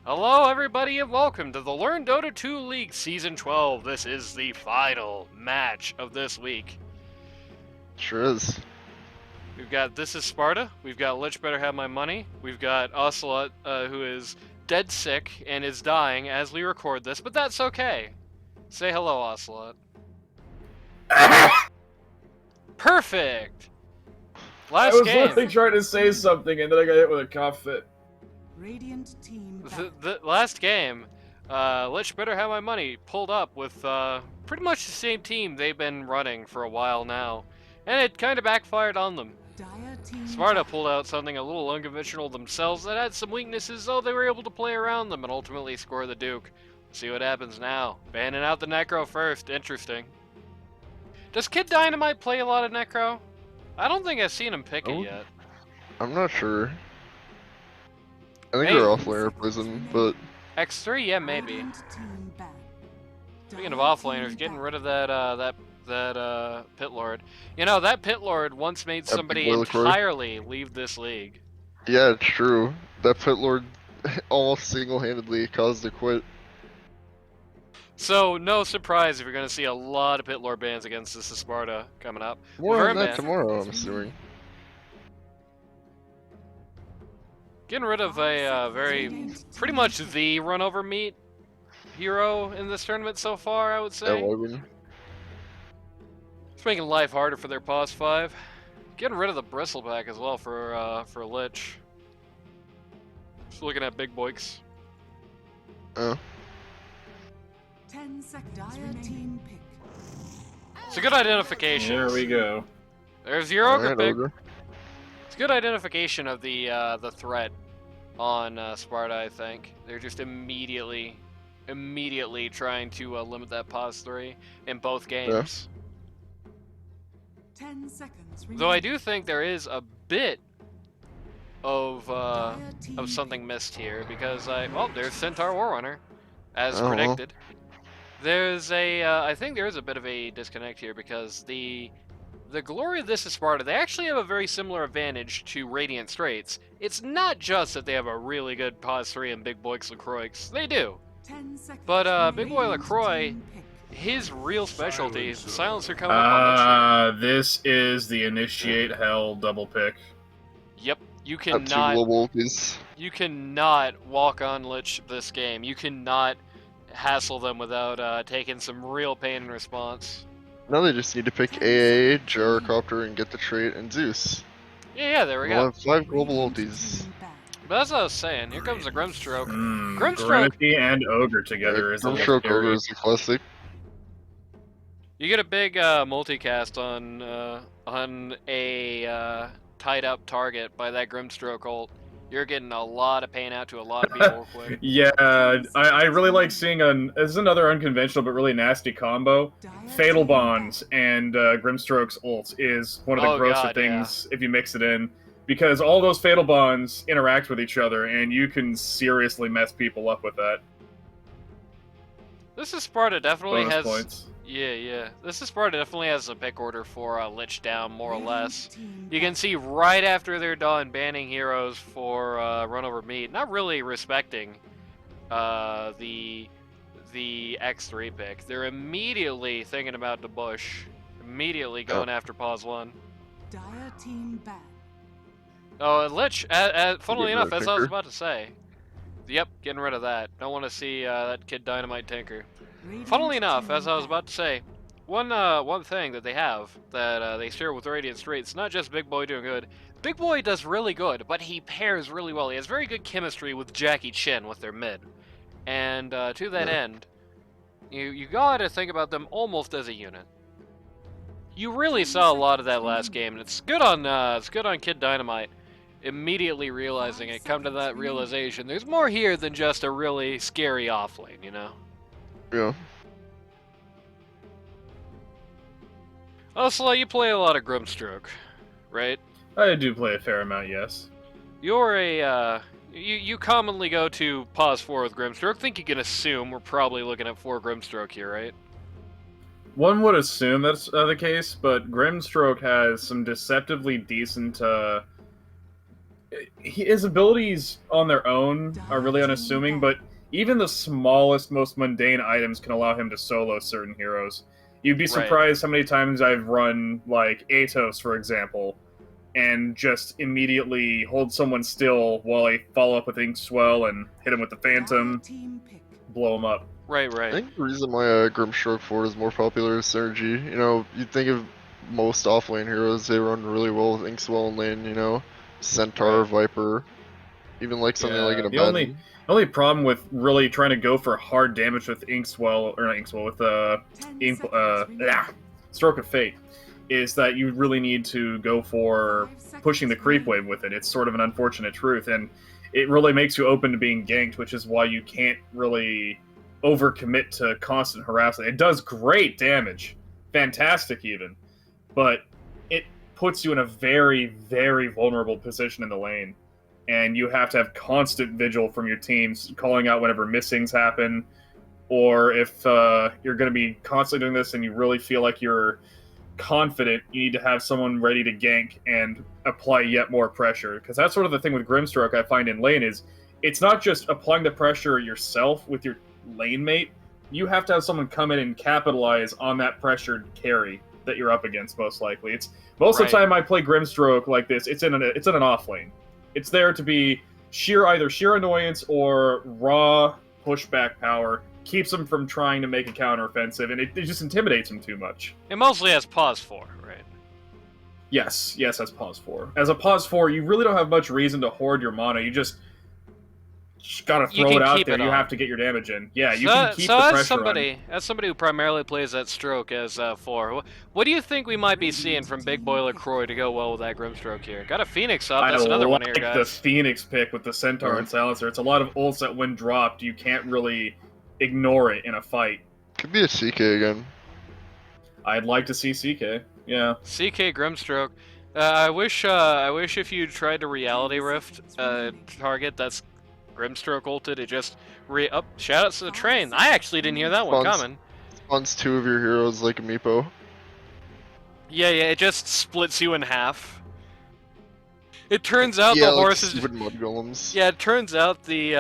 Hello, everybody, and welcome to the Learn Dota 2 League Season 12. This is the final match of this week. Sure is. We've got This is Sparta, we've got Lich Better Have My Money, we've got Ocelot, who is dead sick and is dying as we record this, but that's okay. Say hello, Ocelot. Perfect! I was literally trying to say something and then I got hit with a cough fit. Radiant team The last game, Lich Better Have My Money pulled up with pretty much the same team they've been running for a while now, and it kind of backfired on them. Sparta pulled out something a little unconventional themselves that had some weaknesses, though they were able to play around them and ultimately score the Duke. See what happens now. Banning out the Necro first. Interesting. Does Kid Dynamite play a lot of Necro? I don't think I've seen him pick it yet. I'm not sure. I think Maybe. they're offlaner prison, but X3, yeah, maybe. Speaking of offlaners, getting rid of that Pit Lord. You know, that Pit Lord once made somebody entirely leave this league. Yeah, it's true. That Pit Lord almost single-handedly caused a quit. So, no surprise if you're going to see a lot of Pit Lord bans against This is Sparta coming up. More on that tomorrow, I'm assuming. Getting rid of a pretty much the run-over meat hero in this tournament so far, I would say. Yeah, It's making life harder for their pos 5. Getting rid of the bristleback as well for Lich. Just looking at big boys. Oh. 10 seconds team pick. It's a good identification. There we go. There's your ogre Alright, pick. Ogre. It's a good identification of the threat on Sparta, I think. They're just immediately trying to limit that pos 3 in both games. 10 seconds. Though I do think there is a bit of something missed here because there's Centaur Warrunner, as predicted. There's I think there is a bit of a disconnect here because the glory of This is Sparta, they actually have a very similar advantage to Radiant Straits. It's not just that they have a really good pos 3 and Big Boy LaCroix. They do. But Big Boy LaCroix, his real specialty, Silencer coming up on Lich. This is the Initiate Hell double pick. Yep, you You cannot walk on Lich this game. You cannot hassle them without taking some real pain in response. Now they just need to pick AA, Gyrocopter, and get the trait, and Zeus. Yeah, there we We'll go. have 5 global ultis. But that's what I was saying. Here comes a Grimstroke. Grimstroke and Ogre together is a Grimstroke Ogre is a classic. You get a big multicast on a tied up target by that Grimstroke ult. You're getting a lot of pain out to a lot of people real quick. Yeah, I really like seeing this is another unconventional but really nasty combo. Fatal Bonds and Grimstroke's ult is one of the grosser things if you mix it in. Because all those Fatal Bonds interact with each other and you can seriously mess people up with that. This is Sparta definitely Bonus has... points. Yeah. This is Sparta definitely has a pick order for Lich down, more or less. You can see right after they're done banning heroes for run over meat, not really respecting the X3 pick. They're immediately thinking about the bush, immediately going after pos 1. Dire team back. Oh, and Lich, funnily enough, as I was about to say, yep, getting rid of that. Don't want to see that Kid Dynamite tinker. Funnily enough, as I was about to say, one thing that they have that they share with Radiant Straits, not just Big Boy doing good. Big Boy does really good, but he pairs really well. He has very good chemistry with Chen with their mid. And to that end, you gotta think about them almost as a unit. You really saw a lot of that last game, and it's good on Kid Dynamite immediately realizing it, come to that realization. There's more here than just a really scary offlane, you know? Yeah. Also, you play a lot of Grimstroke, right? I do play a fair amount, yes. You're a, you commonly go to pos 4 with Grimstroke. I think you can assume we're probably looking at 4 Grimstroke here, right? One would assume that's the case, but Grimstroke has some deceptively decent his abilities on their own are really unassuming, but even the smallest, most mundane items can allow him to solo certain heroes. You'd be surprised how many times I've run, like, Atos, for example, and just immediately hold someone still while I follow up with Inkswell and hit him with the Phantom, blow him up. Right. I think the reason why Grimstroke 4 is more popular is synergy. You know, you'd think of most offlane heroes, they run really well with Inkswell in lane, you know? Centaur, Viper, even like something like an the only problem with really trying to go for hard damage with Inkswell, or not Inkswell, with Stroke of Fate, is that you really need to go for pushing the creep wave with it. It's sort of an unfortunate truth, and it really makes you open to being ganked, which is why you can't really overcommit to constant harassment. It does great damage, fantastic even, but it puts you in a very, very vulnerable position in the lane. And you have to have constant vigil from your teams, calling out whenever missings happen, or if you're going to be constantly doing this and you really feel like you're confident, you need to have someone ready to gank and apply yet more pressure. Because that's sort of the thing with Grimstroke I find in lane is, it's not just applying the pressure yourself with your lane mate, you have to have someone come in and capitalize on that pressured carry that you're up against, most likely. It's most of the time I play Grimstroke like this, it's in an off lane. It's there to be either sheer annoyance or raw pushback power, keeps them from trying to make a counteroffensive, and it just intimidates them too much. It mostly has pause 4, right? Yes, as pause 4. As a pause 4, you really don't have much reason to hoard your mana, you just gotta throw it out there, you have to get your damage in. Yeah, you can keep the pressure on. As somebody who primarily plays that stroke as 4, what do you think we might be seeing from Big Boy LaCroix to go well with that Grimstroke here? Got a Phoenix up, that's another one of your guys. I like the Phoenix pick with the Centaur and Silencer. It's a lot of ults that when dropped, you can't really ignore it in a fight. Could be a CK again. I'd like to see CK, yeah. CK Grimstroke. I wish if you tried to Reality Rift target that's Grimstroke ulted, it just shoutouts to the train. I actually didn't hear that one coming. Spawns 2 of your heroes like a meepo. Yeah, it just splits you in half. It turns out the horse is mud golems. Yeah, it turns out the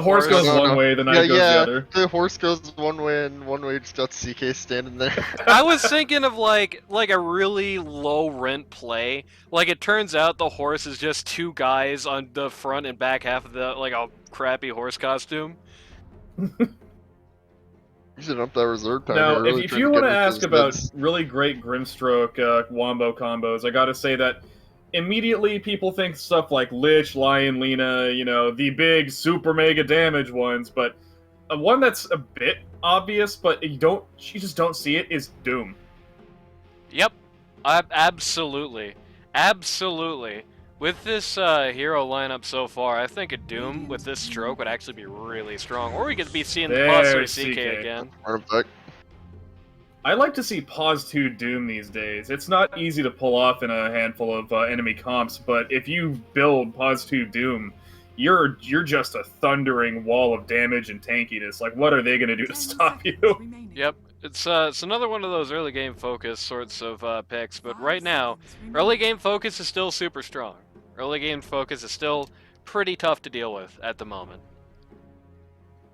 horse goes one way, the knight goes the other. The horse goes one way, and one way just got CK standing there. I was thinking of like a really low rent play. Like it turns out the horse is just 2 guys on the front and back half of like a crappy horse costume. You should up that reserve time. Now, if you want to ask about really great Grimstroke wombo combos, I gotta say that immediately people think stuff like Lich, Lion, Lina, you know, the big super mega damage ones, but one that's a bit obvious, but you just don't see it, is Doom. Yep. Absolutely. With this hero lineup so far, I think a Doom with this stroke would actually be really strong. Or we could be seeing the Pause 3 CK again. I like to see Pause 2 Doom these days. It's not easy to pull off in a handful of enemy comps, but if you build Pause 2 Doom, you're just a thundering wall of damage and tankiness. Like, what are they going to do to stop you? Yep. It's another one of those early game focus sorts of picks, but right now, early game focus is still super strong. Early game focus is still pretty tough to deal with at the moment.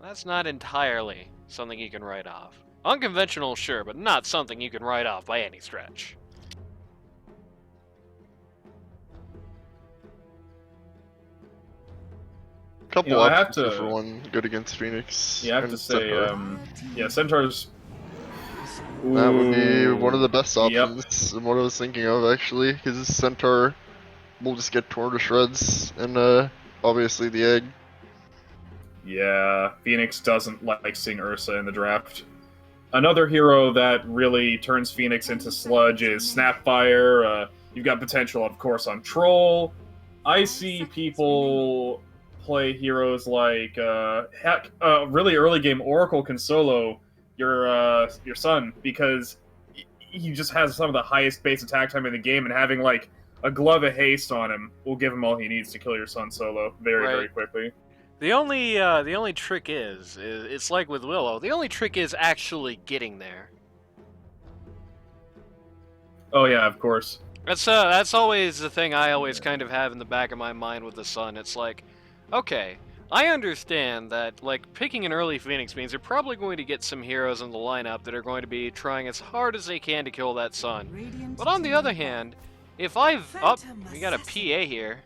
That's not entirely something you can write off. Unconventional, sure, but not something you can write off by any stretch. Couple I have to for one good against Phoenix. Yeah, I have to say, Centaur's. That would be one of the best options. And what I was thinking of actually, because this Centaur will just get torn to shreds, and obviously the egg. Yeah, Phoenix doesn't like seeing Ursa in the draft. Another hero that really turns Phoenix into sludge is Snapfire. You've got potential, of course, on Troll. I see people play heroes like, really early game Oracle can solo your son, because he just has some of the highest base attack time in the game, and having like a glove of haste on him will give him all he needs to kill your son solo very quickly. The only trick is it's like with Willow. The only trick is actually getting there. Oh yeah, of course. That's always the thing I always kind of have in the back of my mind with the Sun. It's like, okay, I understand that, like, picking an early Phoenix means you're probably going to get some heroes in the lineup that are going to be trying as hard as they can to kill that Sun. But on the other hand, if I've... Oh, we got a PA here.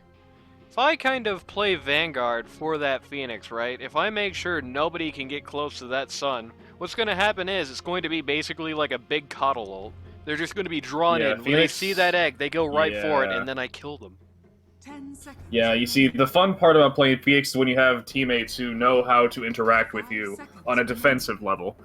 If I kind of play Vanguard for that Phoenix, right? If I make sure nobody can get close to that Sun, what's going to happen is it's going to be basically like a big coddle ult. They're just going to be drawn in. Phoenix, when they see that egg, they go right for it, and then I kill them. 10 seconds. Yeah, you see, the fun part about playing Phoenix is when you have teammates who know how to interact with you on a defensive level.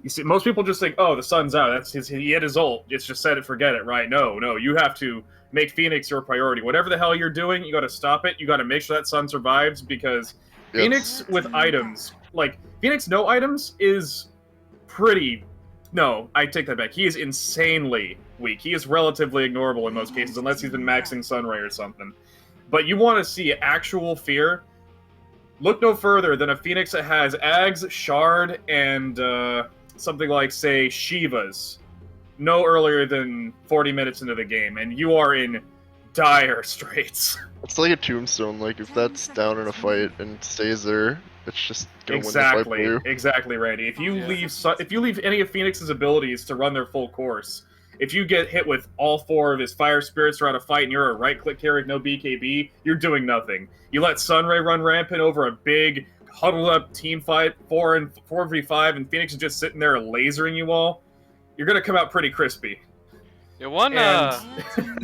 You see, most people just think, oh, the Sun's out. He had his ult. It's just set it, forget it, right? No, you have to make Phoenix your priority. Whatever the hell you're doing, you got to stop it. You got to make sure that Sun survives, because Phoenix with items, like, Phoenix no items is pretty... No, I take that back. He is insanely weak. He is relatively ignorable in most cases, unless he's been maxing Sunray or something. But you want to see actual fear, look no further than a Phoenix that has Ags, Shard, and something like, say, Shivas no earlier than 40 minutes into the game, and you are in dire straits. It's like a tombstone. Like, if that's down in a fight and stays there, it's just gonna win the fight for you. Exactly, Randy. If you leave any of Phoenix's abilities to run their full course, if you get hit with all 4 of his fire spirits throughout a fight and you're a right-click carry with no BKB, you're doing nothing. You let Sunray run rampant over a big, huddled-up team fight, 4v5, and Phoenix is just sitting there lasering you all, you're gonna come out pretty crispy. Yeah,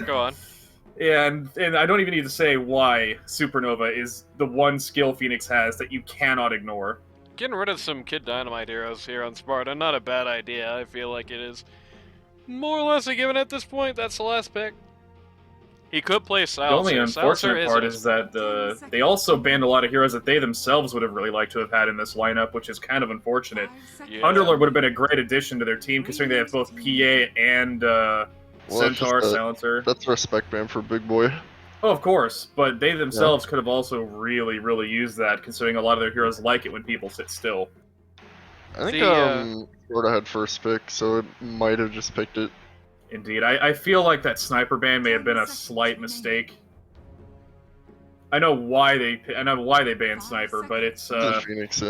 go on. And I don't even need to say why Supernova is the one skill Phoenix has that you cannot ignore. Getting rid of some Kid Dynamite heroes here on Sparta, not a bad idea. I feel like it is more or less a given at this point. That's the last pick. He could play Silencer. The only unfortunate part is that they also banned a lot of heroes that they themselves would have really liked to have had in this lineup, which is kind of unfortunate. Yeah. Underlord would have been a great addition to their team, considering they have both PA and Centaur, Silencer. That's a respect ban for Big Boy. Oh, of course, but they themselves could have also really, really used that, considering a lot of their heroes like it when people sit still. I think Florida had first pick, so it might have just picked it. Indeed. I feel like that sniper ban may have been a slight mistake. I know why they banned sniper, but it's Phoenix,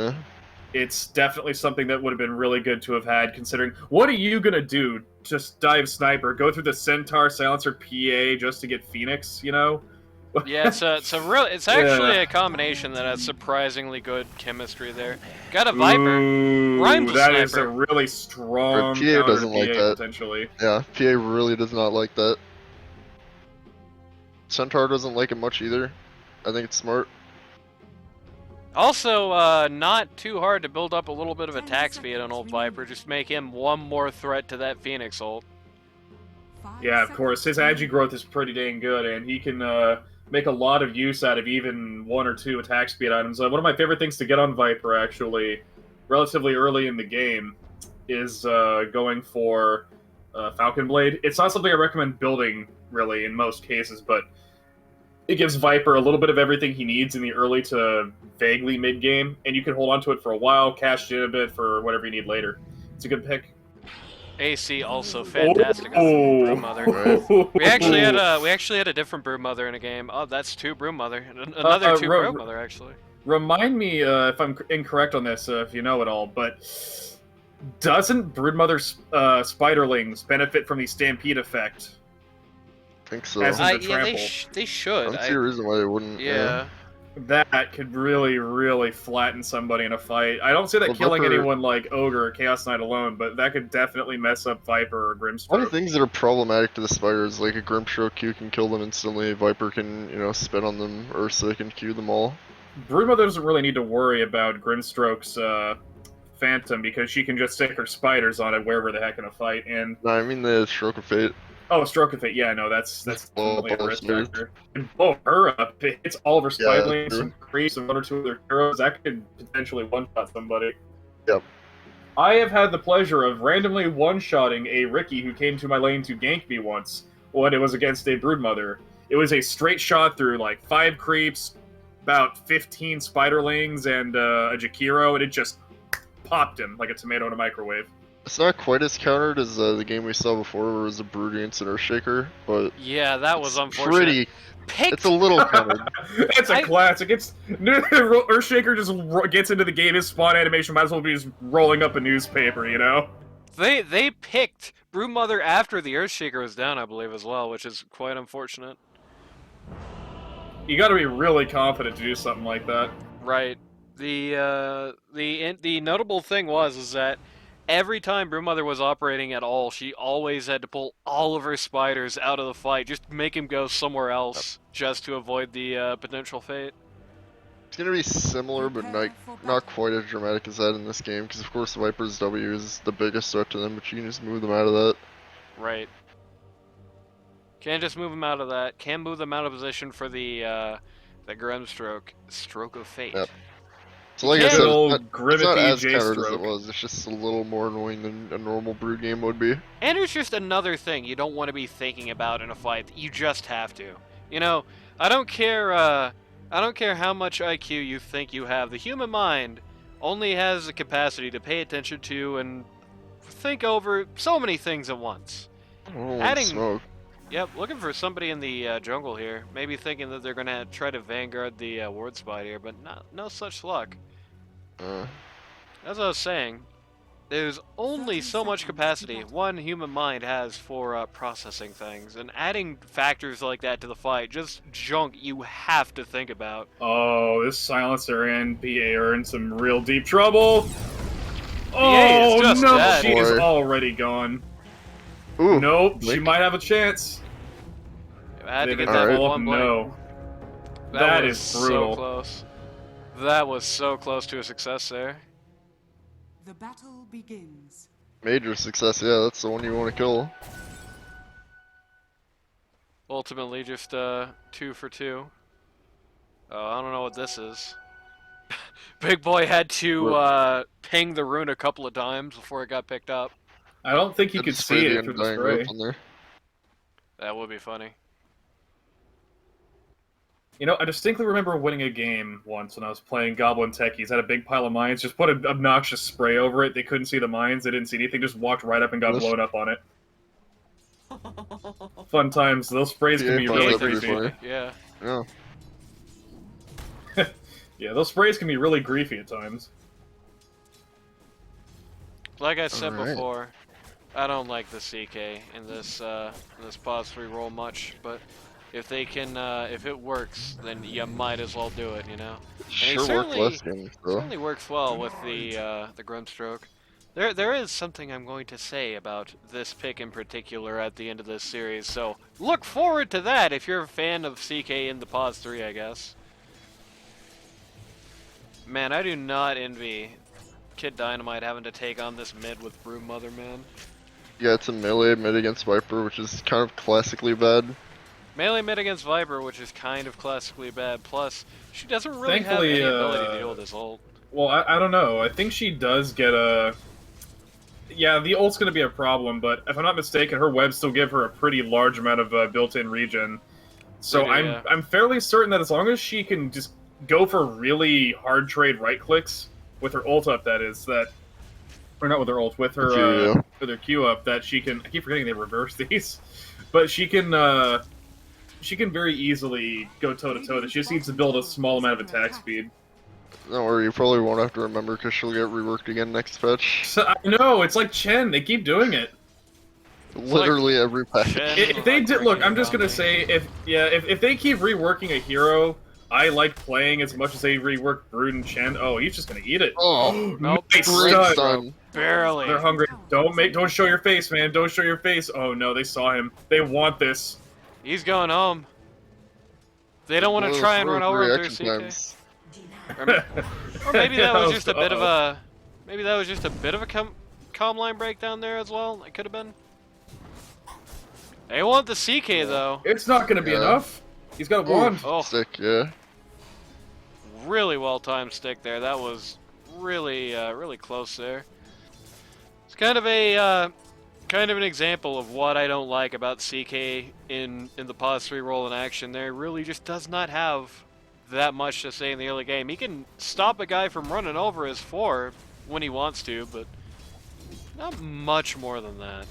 it's definitely something that would have been really good to have had, considering what are you gonna do? Just dive sniper, go through the Centaur, Silencer, PA just to get Phoenix, you know? Yeah, it's actually a combination that has surprisingly good chemistry there. Got a Viper. Rhymes with that Sniper. Is a really strong PA doesn't like that. Potentially. Yeah, PA really does not like that. Centaur doesn't like it much either. I think it's smart. Also, not too hard to build up a little bit of attack speed on old Viper. Just make him one more threat to that Phoenix ult. Yeah, of course. His agi growth is pretty dang good, and he can make a lot of use out of even 1 or 2 attack speed items. One of my favorite things to get on Viper, actually, relatively early in the game, is going for Falcon Blade. It's not something I recommend building, really, in most cases, but it gives Viper a little bit of everything he needs in the early to vaguely mid-game, and you can hold on to it for a while, cash it in a bit for whatever you need later. It's a good pick. AC also fantastic. Broodmother. We actually had a different Broodmother in a game. Oh, that's 2 Broodmother. Another 2 Broodmother, actually. Remind me if I'm incorrect on this, if you know it all, but doesn't Broodmother Spiderlings benefit from the Stampede effect? I think so. As in the yeah, trample? they should. I don't see a reason why they wouldn't. Yeah. That could really, really flatten somebody in a fight. I don't say that killing anyone like Ogre or Chaos Knight alone, but that could definitely mess up Viper or Grimstroke. One of the things that are problematic to the spiders, like a Grimstroke Q can kill them instantly, Viper can, spin on them, Ursa can Q them all. Broodmother doesn't really need to worry about Grimstroke's Phantom, because she can just stick her spiders on it wherever the heck in a fight, and... No, I mean the Stroke of Fate. Oh, Stroke of Fate, yeah, no, that's definitely a risk factor. And blow her up, if it hits all of her spiderlings, some creeps, and 1 or 2 of their heroes, that could potentially one-shot somebody. Yep. I have had the pleasure of randomly one-shotting a Riki who came to my lane to gank me once, when it was against a Broodmother. It was a straight shot through, like, 5 creeps, about 15 spiderlings, and a Jakiro, and it just popped him like a tomato in a microwave. It's not quite as countered as the game we saw before, where it was a Brood against an Earthshaker, but Yeah, that was it's unfortunate. pretty. Picked. It's a little countered. It's a classic. It's Earthshaker just gets into the game. His spawn animation might as well be just rolling up a newspaper, you know? They picked Broodmother after the Earthshaker was down, I believe, as well, which is quite unfortunate. You got to be really confident to do something like that. Right. The notable thing is that every time Broodmother was operating at all, she always had to pull all of her spiders out of the fight, just make him go somewhere else, just to avoid the potential fate. It's gonna be similar, but not quite as dramatic as that in this game, because of course Viper's W is the biggest threat to them, but you can just move them out of that. Right. Can't just move them out of that. Can move them out of position for the Grimstroke, Stroke of Fate. Yep. So like I said, it's not as countered as J-stroke. it was. It's just a little more annoying than a normal Brood game would be. And it's just another thing you don't want to be thinking about in a fight. You just have to. You know, I don't care how much IQ you think you have. The human mind only has the capacity to pay attention to and think over so many things at once. Adding smoke. Yep, looking for somebody in the jungle here. Maybe thinking that they're gonna try to vanguard the ward spider, but no such luck. As I was saying, there's only so much capacity one human mind has for processing things, and adding factors like that to the fight, just junk you have to think about. Oh, this silencer and PA are in some real deep trouble. Oh no, dead. she is already gone. Ooh, nope, Lich. she might have a chance. I had to get All that right. one blink. No, that is brutal. So close. That was so close to a success there. The battle begins. Major success, yeah, that's the one you want to kill. Ultimately, just 2 for 2. Oh, I don't know what this is. Big Boy had to ping the rune a couple of times before it got picked up. I don't think you could see it through the spray. On there. That would be funny. You know, I distinctly remember winning a game once when I was playing Goblin Techies. Had a big pile of mines, just put an obnoxious spray over it. They couldn't see the mines, they didn't see anything, just walked right up and got blown up on it. Fun times. Those sprays can be really griefy. Yeah. Yeah. Yeah, those sprays can be really griefy at times. Like I said before, I don't like the CK in this pause 3 roll much, but if they can, if it works, then you might as well do it, you know. And Sure worked last game, though. Certainly works well with the Grimstroke. There is something I'm going to say about this pick in particular at the end of this series, so look forward to that if you're a fan of CK in the pause 3, I guess. Man, I do not envy Kid Dynamite having to take on this mid with Broodmother, man. Yeah, it's a melee mid against Viper, which is kind of classically bad. Melee mid against Viper, which is kind of classically bad. Plus, she doesn't really have any ability to deal with this ult. Well, I don't know. I think she does get a... Yeah, the ult's going to be a problem, but if I'm not mistaken, her webs still give her a pretty large amount of built-in regen. So I'm fairly certain that as long as she can just go for really hard trade right clicks with her ult up, that is, that... Or not with her ult, with her with her Q up, that she can... I keep forgetting they reverse these. But she can very easily go toe-to-toe. She just needs to build a small amount of attack speed. Don't worry, you probably won't have to remember because she'll get reworked again next patch. So, I know, it's like Chen. They keep doing it. Literally every patch. If they did, look, I'm just gonna say, if they keep reworking a hero I like playing as much as they rework Brood and Chen, oh, he's just gonna eat it. Oh, nope. Nice great stun. Barely. They're hungry. Don't show your face, man. Don't show your face. Oh no, they saw him. They want this. He's going home. They don't want to try and run over him through CK. Or maybe that was just a bit of a... Maybe that was just a bit of a comm line breakdown there as well. It could have been. They want the CK though. It's not gonna be enough. He's got a wand. Oh, stick, yeah. Really well timed stick there. That was really, really close there. It's kind of an example of what I don't like about CK in the pause 3 roll in action. There really just does not have that much to say in the early game. He can stop a guy from running over his 4 when he wants to, but Not much more than that.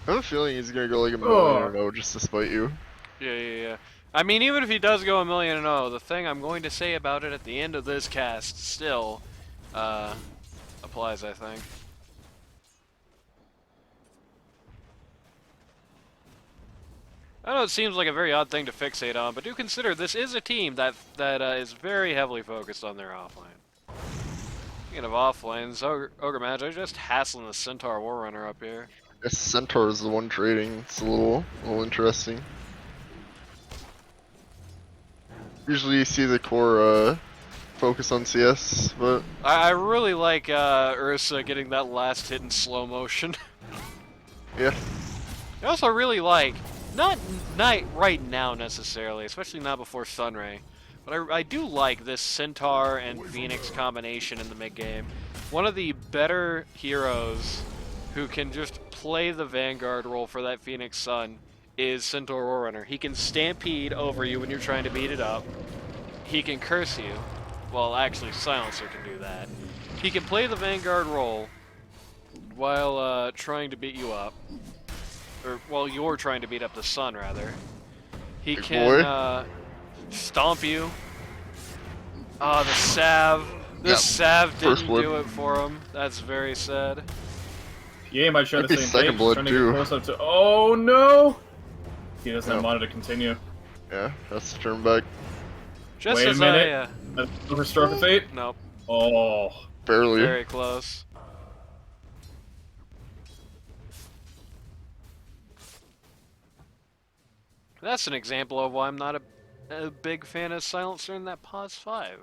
I have a feeling he's gonna go like a million or no just to spite you. Yeah. I mean, even if he does go 1,000,000-0, the thing I'm going to say about it at the end of this cast still applies, I think. I know it seems like a very odd thing to fixate on, but do consider this is a team that is very heavily focused on their offlane. Speaking of offlanes, Ogre Magi just hassling the Centaur Warrunner up here. Yes, Centaur is the one trading. It's a little interesting. Usually you see the core focus on CS, but I really like Ursa getting that last hit in slow motion. yeah. I also really like, not right now necessarily, especially not before Sunray, but I do like this Centaur and Phoenix combination in the mid game. One of the better heroes who can just play the Vanguard role for that Phoenix Sun is Centaur Warrunner. He can stampede over you when you're trying to beat it up. He can curse you. Well, actually, Silencer can do that. He can play the Vanguard role while trying to beat you up. Or while you're trying to beat up the Sun, rather. He can stomp you. Oh, the Sav. This Sav didn't do it for him. That's very sad. Yeah, might share the same second blood trying to too. get close up to. Oh no! He doesn't have mana to continue. Yeah, that's the turn back. Just Wait a as minute. Over Stroke of Fate? Nope. Oh. Barely. Very close. That's an example of why I'm not a big fan of Silencer in that pause 5.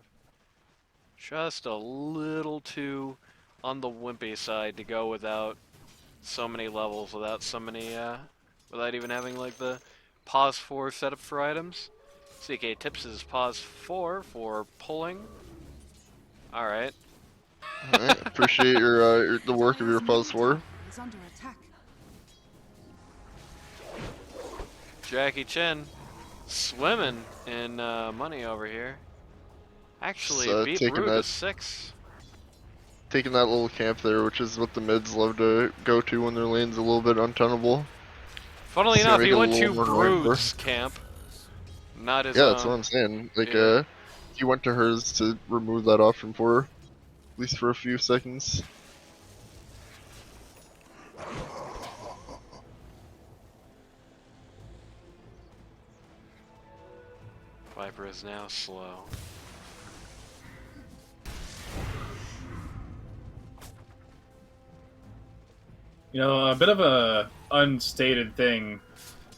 Just a little too on the wimpy side to go without so many levels, without so many, without even having like the pause 4 setup for items. CK tips his pause 4 for pulling. Alright. Alright, appreciate your the work of your pause 4. Is under attack. Jackie Chen swimming in money over here. Actually, beat Brew to 6. Taking that little camp there, which is what the mids love to go to when their lane's a little bit untenable. Funnily enough, he went to Brood's camp. Not his Yeah, own. that's what I'm saying. Like, Yeah. he went to hers to remove that option for her, at least for a few seconds. Viper is now slow. You know, a bit of a unstated thing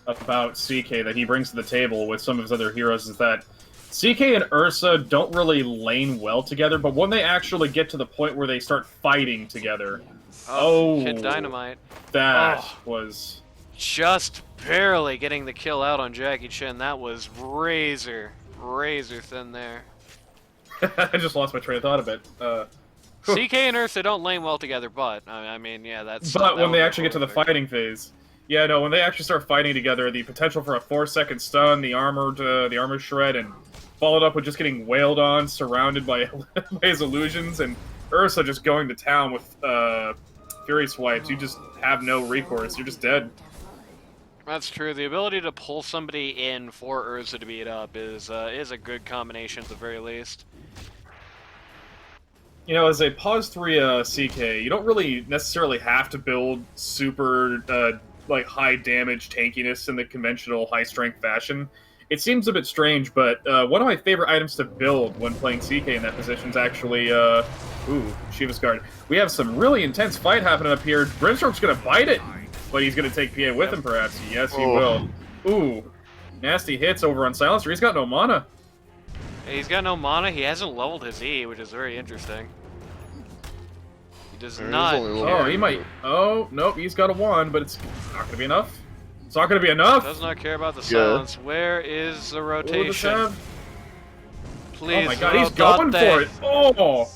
about CK that he brings to the table with some of his other heroes is that CK and Ursa don't really lane well together, but when they actually get to the point where they start fighting together, Kid Dynamite. That was just barely getting the kill out on Jackie Chen. That was razor thin there. I just lost my train of thought a bit. CK and Ursa don't lane well together, but I mean, yeah, that's. But when they actually get to the fighting phase, yeah, no, when they actually start fighting together, the potential for a 4-second stun, the armored shred, and followed up with just getting wailed on, surrounded by his illusions, and Ursa just going to town with Fury swipes. You just have no recourse. You're just dead. That's true. The ability to pull somebody in for Ursa to beat up is a good combination at the very least. You know, as a pause 3 CK, you don't really necessarily have to build super like high damage tankiness in the conventional high strength fashion. It seems a bit strange, but one of my favorite items to build when playing CK in that position is actually Shiva's Guard. We have some really intense fight happening up here. Brimstorm's gonna bite it, but he's gonna take PA with him perhaps. Yes, he will. Ooh, nasty hits over on Silencer. He's got no mana. He's got no mana. He hasn't leveled his E, which is very interesting. He does not. Oh, he might. Oh, nope. He's got a 1, but it's not going to be enough. It's not going to be enough. Does not care about the silence. Where is the rotation? Please. Oh my god, he's going for it. Oh.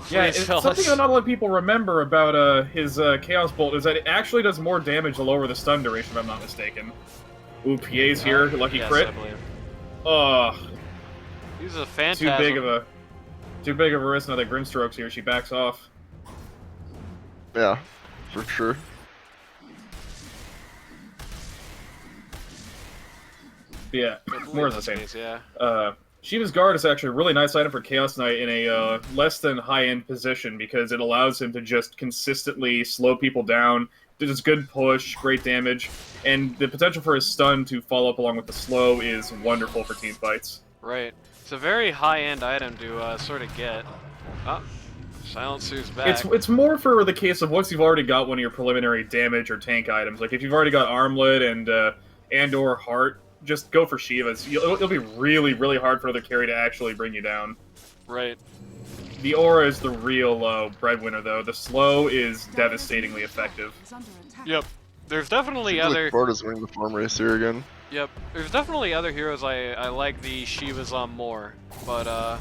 Yeah, it's something that not a lot of people remember about his Chaos Bolt is that it actually does more damage the lower the stun duration, if I'm not mistaken. Ooh, PA's here. Lucky crit. I believe. He's a phantasm. Too big of a risk. Another Grimstrokes here. She backs off. Yeah, for sure. Yeah, more of the same. Case, yeah. Shiva's Guard is actually a really nice item for Chaos Knight in a less than high-end position because it allows him to just consistently slow people down, does good push, great damage, and the potential for his stun to follow up along with the slow is wonderful for team fights. Right. It's a very high-end item to sort of get. Oh, Silencer's back. It's more for the case of once you've already got one of your preliminary damage or tank items. Like if you've already got Armlet and or Heart, just go for Shiva's. It'll be really, really hard for the carry to actually bring you down. Right. The aura is the real breadwinner, though. The slow is devastatingly effective. Yep. There's definitely Seems other. like Sparta's winning the farm race here again. Yep. There's definitely other heroes I like the Shivas on more, but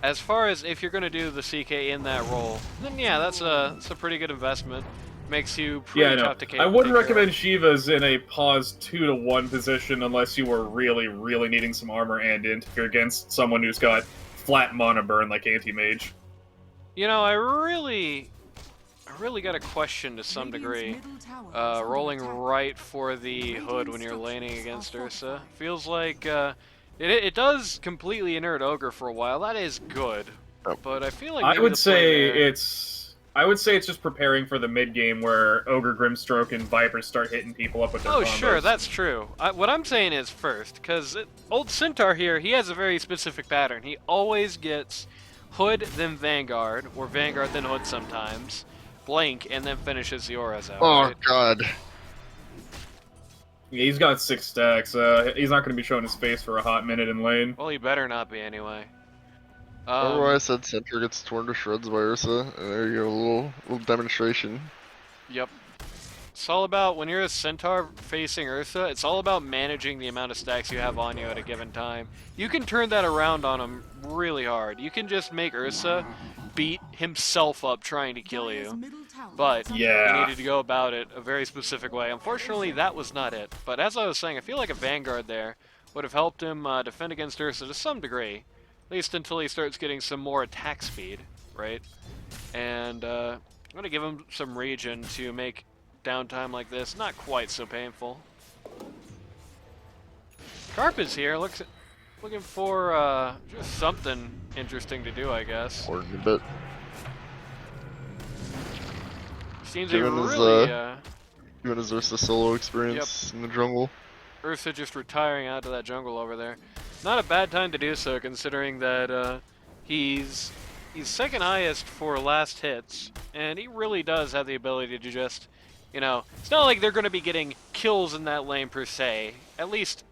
as far as if you're gonna do the CK in that role, then yeah, that's a pretty good investment. Makes you pretty tough to I wouldn't recommend Shivas in a pause 2-to-1 position unless you were really, really needing some armor and int if you're against someone who's got flat mana burn like anti-mage. You know, I really got a question to some degree. Rolling right for the hood when you're laning against Ursa. Feels like it does completely inert Ogre for a while. That is good. But I feel like I would say it's just preparing for the mid game where Ogre, Grimstroke, and Viper start hitting people up with their combos. Sure, that's true. What I'm saying is first, because old Centaur here, he has a very specific pattern. He always gets Hood, then Vanguard, or Vanguard, then Hood sometimes, Blink, and then finishes the auras out. Oh, right? God. Yeah, he's got 6 stacks. He's not going to be showing his face for a hot minute in lane. Well, he better not be anyway. Remember why I said Centaur gets torn to shreds by Ursa? And there you go, a little demonstration. Yep. It's all about, when you're a Centaur facing Ursa, it's all about managing the amount of stacks you have on you at a given time. You can turn that around on him really hard. You can just make Ursa beat himself up trying to kill you. But you needed to go about it a very specific way. Unfortunately, that was not it. But as I was saying, I feel like a Vanguard there would have helped him defend against Ursa to some degree. At least until he starts getting some more attack speed, right? And I'm going to give him some regen to make downtime like this not quite so painful. Carp is here, looking for just something interesting to do, I guess. Or a bit. Seems to really Given his Ursa solo experience in the jungle. Ursa just retiring out to that jungle over there. Not a bad time to do so, considering that he's second highest for last hits, and he really does have the ability to just, you know, it's not like they're going to be getting kills in that lane per se, at least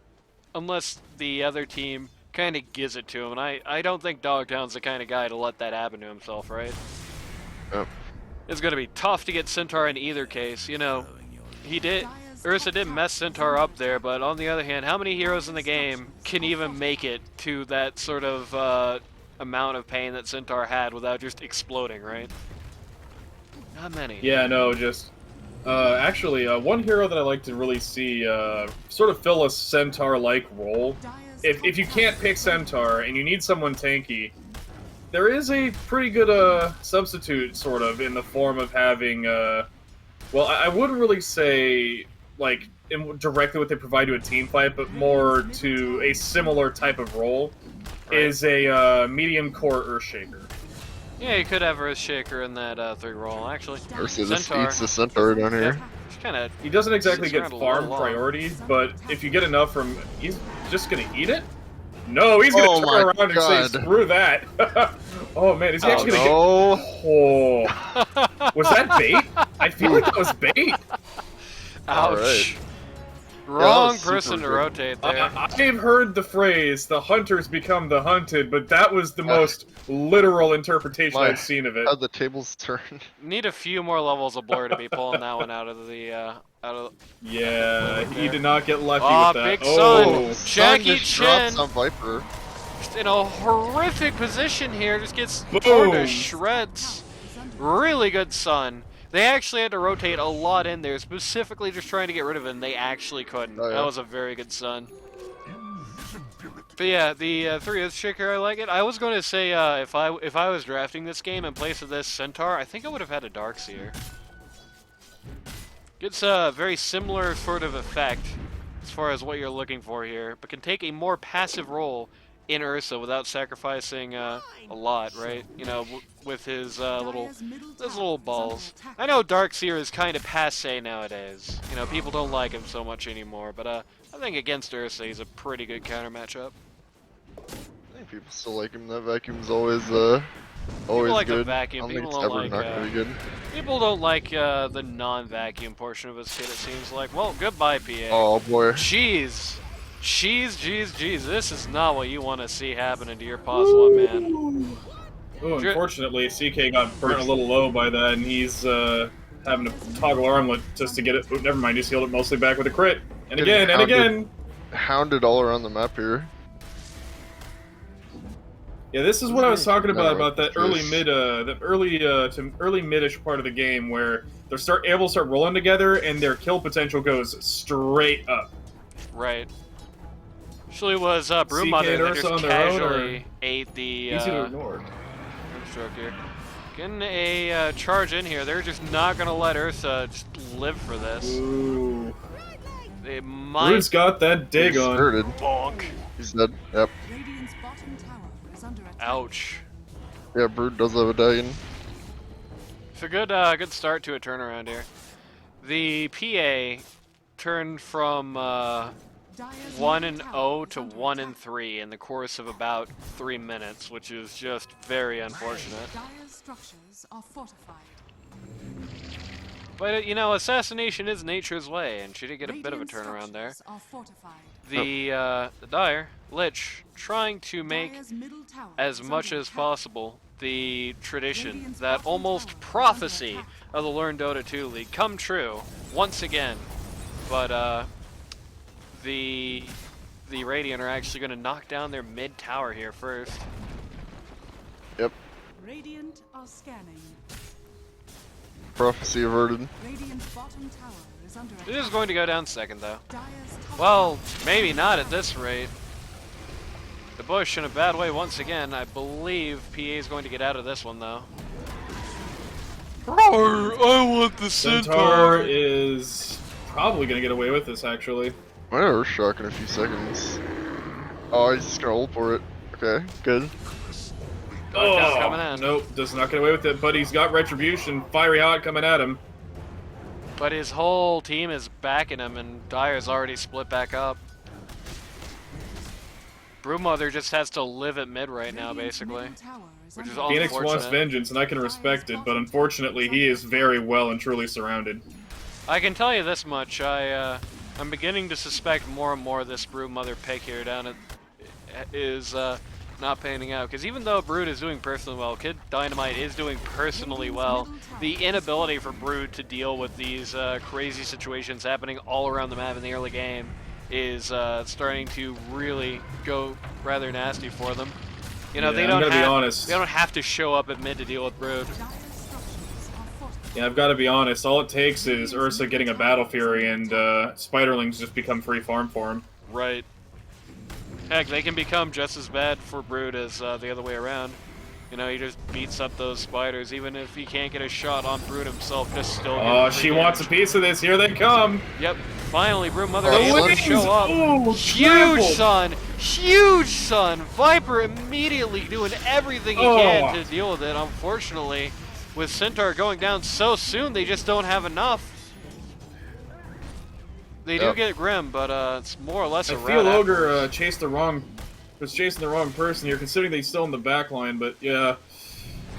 unless the other team kind of gives it to him, and I don't think Dogtown's the kind of guy to let that happen to himself, right? Yep. It's going to be tough to get Centaur in either case, you know. Ursa did mess Centaur up there, but on the other hand, how many heroes in the game can even make it to that sort of amount of pain that Centaur had without just exploding, right? Not many. Yeah, no, just... actually, one hero that I like to really see sort of fill a Centaur-like role, if you can't pick Centaur and you need someone tanky, there is a pretty good substitute, sort of, in the form of having... well, I wouldn't really say... like directly what they provide to a team fight, but more to a similar type of role, is a medium core Earthshaker. Yeah, you could have Earthshaker in that 3 role, actually. Ursa just eats the Centaur down here. He doesn't exactly get farm priority, but if you get enough from... He's just gonna eat it? No, he's gonna turn around and say, screw that! Oh man, is he actually gonna get... Oh. Was that bait? I feel like that was bait! Ouch. Right. Wrong person to rotate there. I've heard the phrase, the hunters become the hunted, but that was the most literal interpretation I've seen of it. How'd the tables turn? Need a few more levels of blur to be pulling that one out of the, Yeah, he did not get lucky with that. Big Sun! Jackie Chen! On Viper. Just in a horrific position here, just gets torn to shreds. Really good Sun. They actually had to rotate a lot in there, specifically just trying to get rid of him. They actually couldn't. Oh, yeah. That was a very good Sun. But yeah, the 3 Earthshaker, I like it. I was going to say if I was drafting this game in place of this Centaur, I think I would have had a Darkseer. Gets a very similar sort of effect as far as what you're looking for here, but can take a more passive role in Ursa without sacrificing a lot, right? You know, with his little balls. I know Darkseer is kind of passe nowadays. You know, people don't like him so much anymore, but I think against Ursa he's a pretty good counter matchup. I think people still like him. That vacuum's always People like good. the vacuum. I don't think People it's don't ever like not gonna be good. people don't like the non-vacuum portion of his kit. It seems like. Well, goodbye, PA. Oh boy. Jeez. Jeez. This is not what you want to see happening to your Pazwa, man. Oh, unfortunately, CK got burnt a little low by that, and he's having to toggle armlet just to get it. Oh, never mind, he's healed it mostly back with a crit. And again, and again! Hounded all around the map here. Yeah, this is what I was talking about that early mid, the early to early midish part of the game where they're able to start rolling together, and their kill potential goes straight up. Right. Actually, was Brewmother that just casually ate the easy to ignore. Stroke here. Getting a charge in here. They're just not gonna let Ursa just live for this. Ooh. They might. Brood's got that dig on. Bonk. He's dead. Yep. Radiant's bottom tower is under attack. Ouch. Yeah, Brood does have a dragon. It's a good start to a turnaround here. The PA turned from 1-0 to 1-3 in the course of about 3 minutes, which is just very unfortunate. Dire's structures are fortified. But you know, assassination is nature's way, and she did get a bit of a turnaround there. The Dire Lich trying to make as much as possible the tradition, that almost prophecy of the Learn Dota 2 League come true once again. But the Radiant are actually going to knock down their mid tower here first. Yep. Radiant are scanning. Prophecy averted. Radiant's bottom tower is under attack. It is going to go down second though. Dire's top Well, maybe not at this rate. The Bush in a bad way once again. I believe PA is going to get out of this one though. I want the Centaur is probably going to get away with this, actually. Might have Earthshock in a few seconds. Oh, he's just gonna ult for it. Okay, good. Oh, coming in. Nope, does not get away with it, but he's got Retribution, Fiery Hot coming at him. But his whole team is backing him, and Dire's already split back up. Brewmother just has to live at mid right now, basically. Which is Phoenix unfortunate. wants vengeance, and I can respect it, but unfortunately he is very well and truly surrounded. I can tell you this much, I'm beginning to suspect more and more this Brewmother pick here down at is not panning out, because even though Brood is doing personally well, Kid Dynamite is doing personally well, the inability for Brood to deal with these crazy situations happening all around the map in the early game is starting to really go rather nasty for them. You know, they don't have to show up at mid to deal with Brood. Yeah, I've got to be honest, all it takes is Ursa getting a Battle Fury and Spiderlings just become free farm for him. Right. Heck, they can become just as bad for Brood as the other way around. You know, he just beats up those spiders, even if he can't get a shot on Brood himself, just still Oh, she wants a piece of this, here they come! Yep, finally, Brewmother able to show up. Ooh, Huge son! Viper immediately doing everything he can to deal with it. Unfortunately, with Centaur going down so soon, they just don't have enough. They do get Grim, but it's more or less a I feel Ogre was chasing the wrong person here, considering that he's still in the back line, but yeah.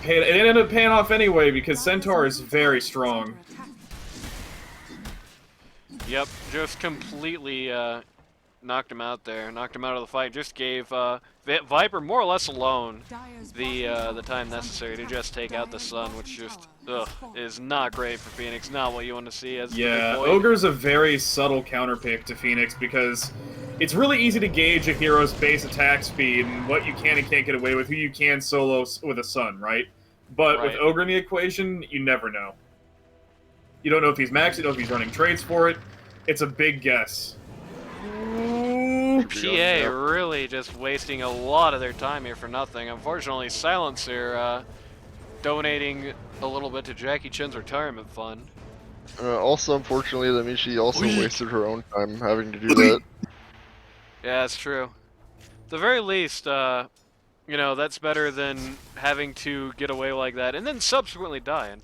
It ended up paying off anyway, because Centaur is very strong. Yep, just completely knocked him out there, knocked him out of the fight. Just gave Viper more or less alone the time necessary to just take out the Sun, which just is not great for Phoenix. Not what you want to see as yeah. Ogre's a very subtle counterpick to Phoenix because it's really easy to gauge a hero's base attack speed and what you can and can't get away with, who you can solo with a Sun, right? But with Ogre in the equation, you never know. You don't know if he's maxed, you don't know if he's running trades for it. It's a big guess. PA really just wasting a lot of their time here for nothing. Unfortunately, Silencer donating a little bit to Jackie Chen's retirement fund. Also, unfortunately, that means she also wasted her own time having to do that. Yeah, that's true. At the very least, you know, that's better than having to get away like that and then subsequently dying.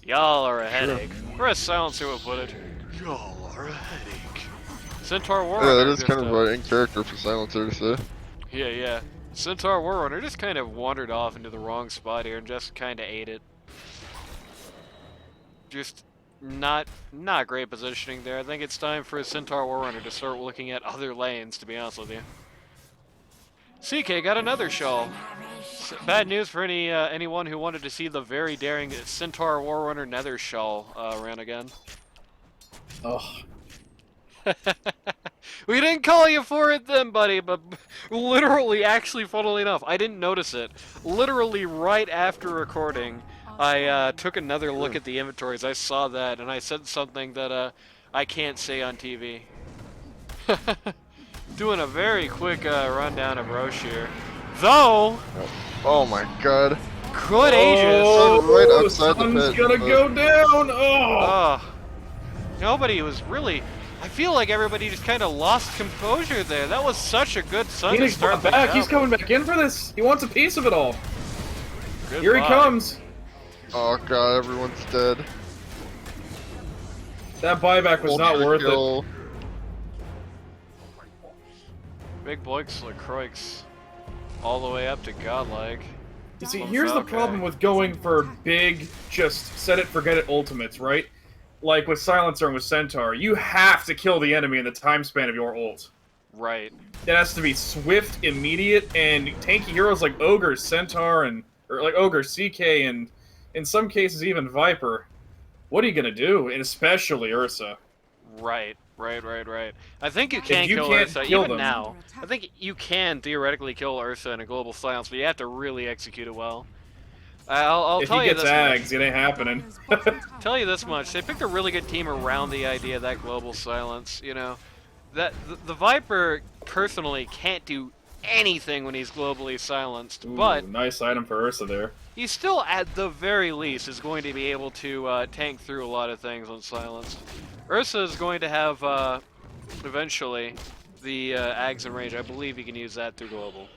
Y'all are a headache. Or as Silencer would put it, y'all are a headache. Centaur Warrunner. Yeah, that is kind of in character for Silencer to say. Yeah. Centaur Warrunner just kind of wandered off into the wrong spot here and just kind of ate it. Just not great positioning there. I think it's time for Centaur Warrunner to start looking at other lanes, to be honest with you. CK got another shawl. Bad news for anyone who wanted to see the very daring Centaur Warrunner Nether shawl ran again. Ugh. We didn't call you for it then, buddy, but literally, actually, funnily enough, I didn't notice it. Literally right after recording, I took another look at the inventories. I saw that, and I said something that I can't say on TV. Doing a very quick rundown of Roche here. Though... Oh my god. Good Aegis! Right outside the sun's pit. gonna go down! Oh! Nobody was really... I feel like everybody just kind of lost composure there. That was such a good sun to start back. He's coming back in for this. He wants a piece of it all. Goodbye. Here he comes. Oh god, everyone's dead. That buyback was not worth it. Big Boix LaCroix. All the way up to godlike. You see, here's the problem with going for big, just set it, forget it ultimates, right? Like with Silencer and with Centaur, you have to kill the enemy in the time span of your ult. Right. It has to be swift, immediate, and tanky heroes like Ogre, Centaur, or like Ogre, CK, and in some cases even Viper. What are you gonna do? And especially Ursa. Right. I think you can kill Ursa, even now. I think you can theoretically kill Ursa in a global silence, but you have to really execute it well. I'll tell you this much. If he gets Ags, it ain't happening. Tell you this much, they picked a really good team around the idea of that global silence, you know. That the Viper, personally, can't do anything when he's globally silenced, but... Nice item for Ursa there. He still, at the very least, is going to be able to tank through a lot of things when silenced. Ursa is going to have, eventually, the Ags in range. I believe he can use that through global.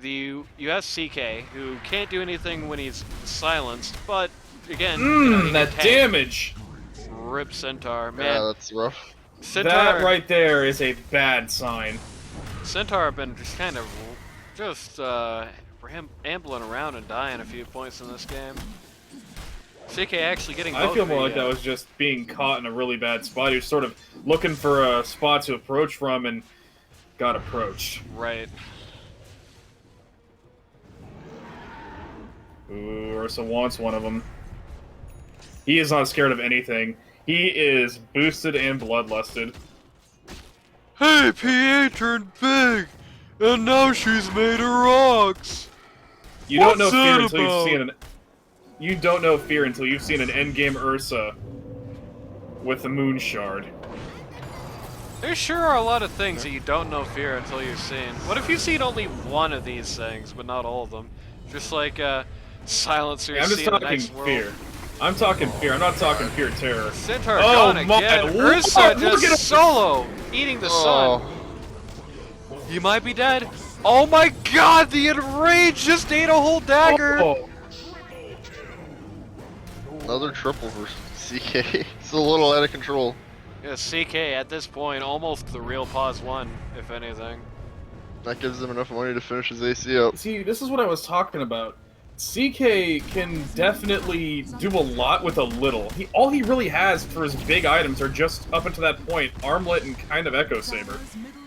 You have CK, who can't do anything when he's silenced, but, again, you know, that damage! Rip Centaur, man. Yeah, that's rough. Centaur, that right there is a bad sign. Centaur have been just kind of ambling around and dying a few points in this game. CK actually getting both. I feel more like that was just being caught in a really bad spot. He was sort of looking for a spot to approach from and got approached. Right. Ooh, Ursa wants one of them. He is not scared of anything. He is boosted and bloodlusted. Hey, PA turned big, and now she's made of rocks. You don't know fear until you've seen an. You don't know fear until you've seen an endgame Ursa with the Moon Shard. There sure are a lot of things that you don't know fear until you've seen. What if you've seen only one of these things, but not all of them? Just like Silencer. Yeah, I'm just talking fear. I'm talking fear. I'm not talking pure terror. Centaur gone again. Ursa just solo eating the sun. You might be dead. Oh my god, the enrage just ate a whole dagger. Oh. Another triple for CK. It's a little out of control. Yeah, CK at this point almost the real pause one, if anything. That gives him enough money to finish his AC up. See, this is what I was talking about. CK can definitely do a lot with a little. All he really has for his big items are just, up until that point, Armlet and kind of Echo Saber.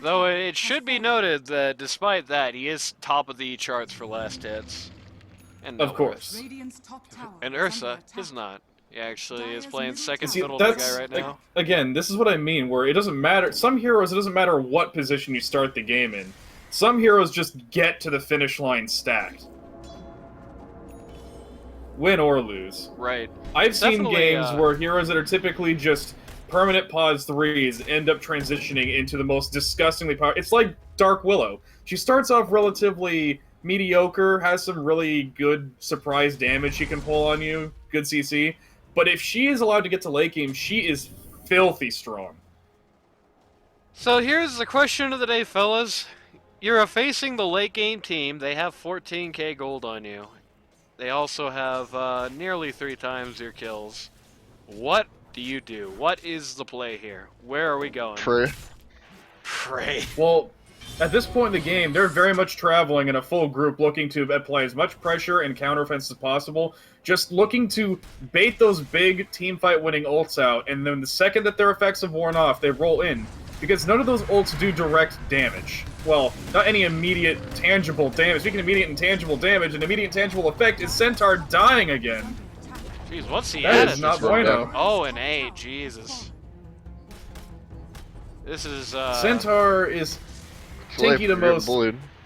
Though it should be noted that despite that, he is top of the charts for last hits. And of course. And Ursa is not. He actually is playing second fiddle to the guy right now. Again, this is what I mean, where it doesn't matter. Some heroes, it doesn't matter what position you start the game in. Some heroes just get to the finish line stacked. Win or lose. Right. I've seen games where heroes that are typically just permanent pause 3s end up transitioning into the most disgustingly powerful. It's like Dark Willow. She starts off relatively mediocre, has some really good surprise damage she can pull on you, good CC, But if she is allowed to get to late game, she is filthy strong. So here's the question of the day, fellas. You're facing the late game team. They have 14k gold on you. They also have nearly 3 times your kills. What do you do? What is the play here? Where are we going? Pray. Pray. Well, at this point in the game, they're very much traveling in a full group, looking to apply as much pressure and counteroffense as possible, just looking to bait those big teamfight winning ults out, and then the second that their effects have worn off, they roll in. Because none of those ults do direct damage. Well, not any immediate tangible damage. Speaking of immediate and tangible damage, an immediate and tangible effect is Centaur dying again. Jeez, what's he That at is not this point? bueno. Oh, an A, Jesus. This is, Centaur is Tinky the most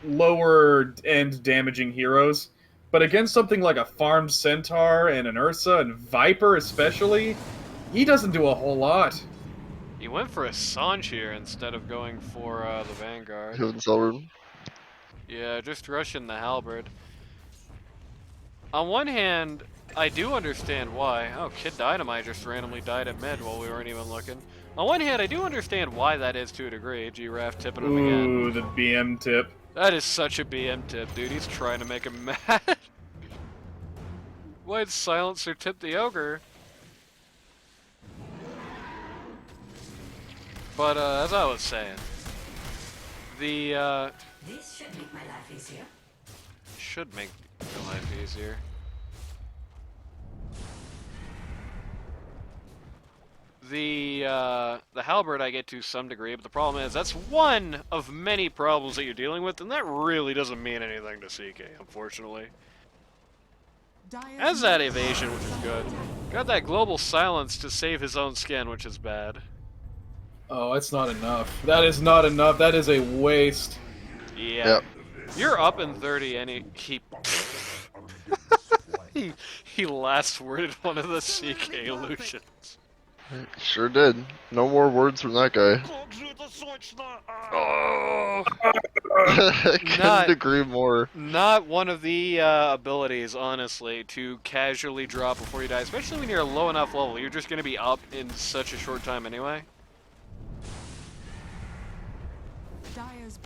lower-end damaging heroes, but against something like a farmed Centaur and an Ursa and Viper especially, he doesn't do a whole lot. He went for a Sanch here instead of going for the Vanguard. Yeah, just rushing the Halberd. On one hand, I do understand why. Oh, Kid Dynamite just randomly died at mid while we weren't even looking. On one hand, I do understand why that is to a degree. Giraffe tipping him again. Ooh, the BM tip. That is such a BM tip, dude. He's trying to make him mad. Why'd Silencer tip the Ogre? But, as I was saying, the, This should make my life easier. should make your life easier. The halberd I get to some degree, but the problem is that's one of many problems that you're dealing with, and that really doesn't mean anything to CK, unfortunately. Has that evasion, which is good. Got that global silence to save his own skin, which is bad. Oh, that's not enough. That is not enough. That is a waste. Yeah. Yep. You're up in 30 and he last worded one of the CK illusions. Sure did. No more words from that guy. Oh! Couldn't agree more. Not one of the abilities, honestly, to casually drop before you die, especially when you're a low enough level. You're just going to be up in such a short time anyway.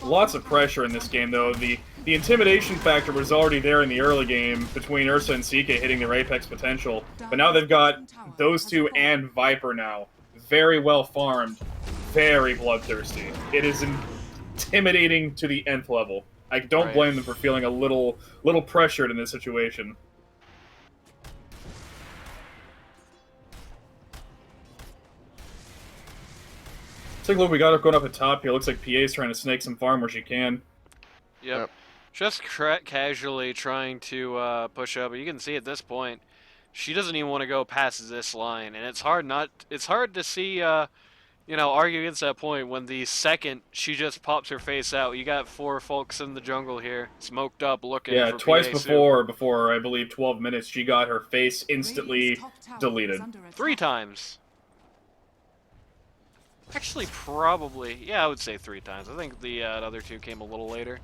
Lots of pressure in this game, though. The intimidation factor was already there in the early game between Ursa and CK hitting their apex potential, but now they've got those two and Viper now. Very well farmed, very bloodthirsty. It is intimidating to the nth level. I don't blame them for feeling a little pressured in this situation. Take a look, we got it going up at top here. Looks like PA's trying to snake some farm where she can. Yep. Just casually trying to push up, but you can see at this point, she doesn't even want to go past this line, and it's hard to see, you know, argue against that point when the second she just pops her face out. You got 4 folks in the jungle here, smoked up, looking for twice PA before I believe 12 minutes, she got her face instantly deleted. 3 times. Actually, probably, yeah, I would say 3 times. I think the other 2 came a little later.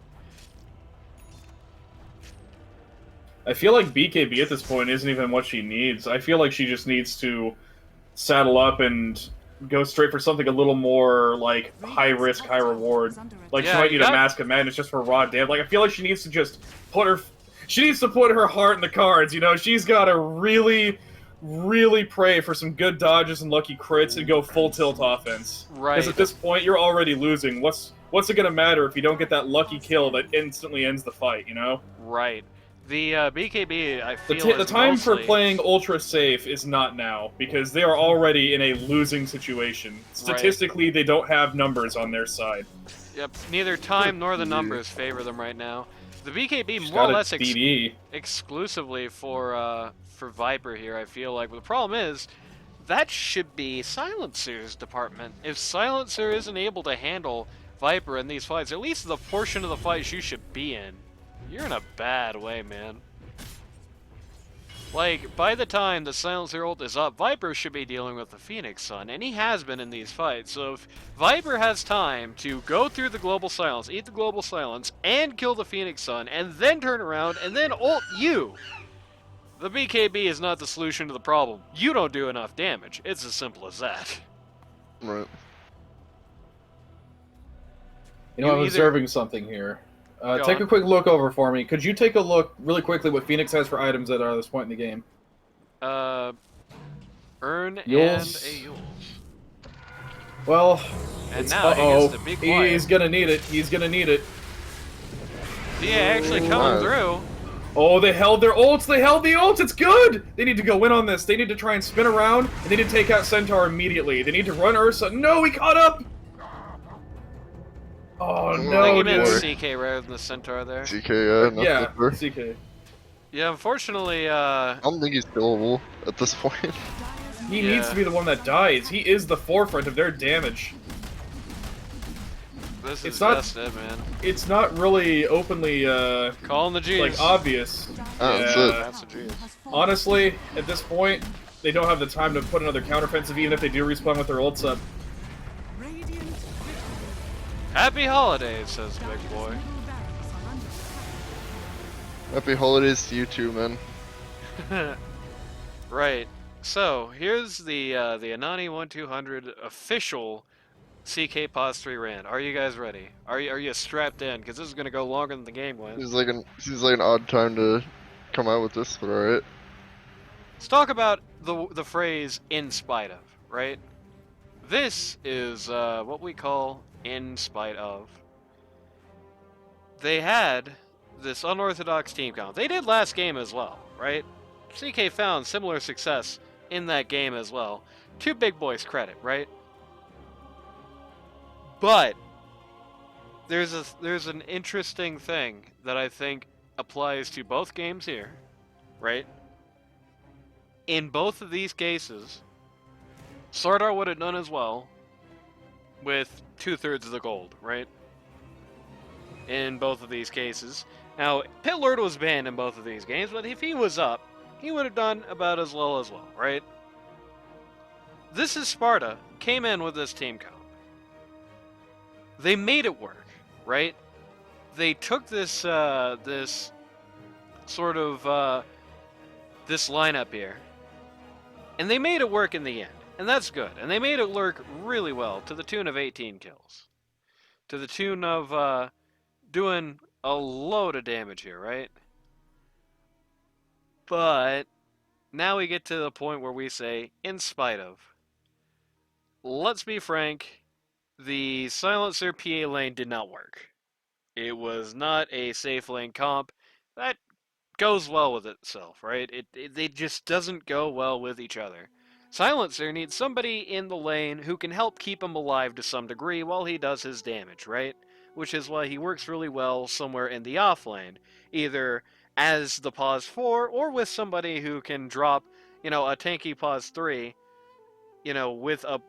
I feel like BKB at this point isn't even what she needs. I feel like she just needs to saddle up and go straight for something a little more, like, high risk, high reward. Like, she might need a Mask of Madness just for raw damage. Like, I feel like she needs to just put her... She needs to put her heart in the cards, you know? She's gotta really pray for some good dodges and lucky crits and go full tilt offense. Right. Because at this point, you're already losing. What's it gonna matter if you don't get that lucky kill that instantly ends the fight, you know? Right. The BKB, I feel, the time for playing ultra safe is not now, because they are already in a losing situation. Statistically, they don't have numbers on their side. Yep, neither time nor the numbers favor them right now. The BKB more or less exclusively for Viper here, I feel like. But the problem is, that should be Silencer's department. If Silencer isn't able to handle Viper in these fights, at least the portion of the fight she should be in, you're in a bad way, man. Like, by the time the Silencer ult is up, Viper should be dealing with the Phoenix Sun, and he has been in these fights. So if Viper has time to go through the Global Silence, eat the Global Silence, and kill the Phoenix Sun, and then turn around, and then ult you, The BKB is not the solution to the problem. You don't do enough damage. It's as simple as that. Right. You know, You I'm either- observing something here. Take on. a quick look over for me. Could you take a look really quickly what Phoenix has for items that are at this point in the game? Urn Yules. and a Yules. Well, And now he gets to be quiet. he's gonna need it. He's gonna need it. Yeah, actually coming through. Oh, they held their ults! They held the ults! It's good! They need to go in on this. They need to try and spin around, and they need to take out Centaur immediately. They need to run Ursa. No, he caught up! Oh, I think no, he meant dude. CK rather than the Centaur there. CK, yeah, not Yeah, Centaur. CK. Yeah, unfortunately, I don't think he's killable at this point. He needs to be the one that dies. He is the forefront of their damage. This is It's not- just it, man. It's not really openly, Calling the G's. like, obvious. Oh, that's Yeah. it. That's the G's. Honestly, at this point, they don't have the time to put another counteroffensive, even if they do respawn with their ults up. Radiant victory. Happy holidays, says Big Boy. Middle barracks are under attack. Happy holidays to you too, man. Right. So here's the Anani 1200 official CK Pos 3 rant. Are you guys ready? Are you strapped in? Because this is gonna go longer than the game went. Seems like an odd time to come out with this, but alright. Let's talk about the phrase "in spite of," right? This is what we call "in spite of." They had this unorthodox team count. They did last game as well, right? CK found similar success in that game as well. To Big Boy's credit, right? But there's an interesting thing that I think applies to both games here, right? In both of these cases, Sardar would have done as well with 2/3 of the gold, right? In both of these cases. Now, Pit Lord was banned in both of these games, but if he was up, he would have done about as well, right? This is Sparta, came in with this team count. They made it work, right? They took this, this sort of, this lineup here, and they made it work in the end, and that's good. And they made it work really well, to the tune of 18 kills. To the tune of, doing a load of damage here, right? But now we get to the point where we say, in spite of. Let's be frank, the Silencer PA lane did not work. It was not a safe lane comp. That goes well with itself, right? It just doesn't go well with each other. Silencer needs somebody in the lane who can help keep him alive to some degree while he does his damage, right? Which is why he works really well somewhere in the off lane, either as the pause 4 or with somebody who can drop, a tanky pause 3, with a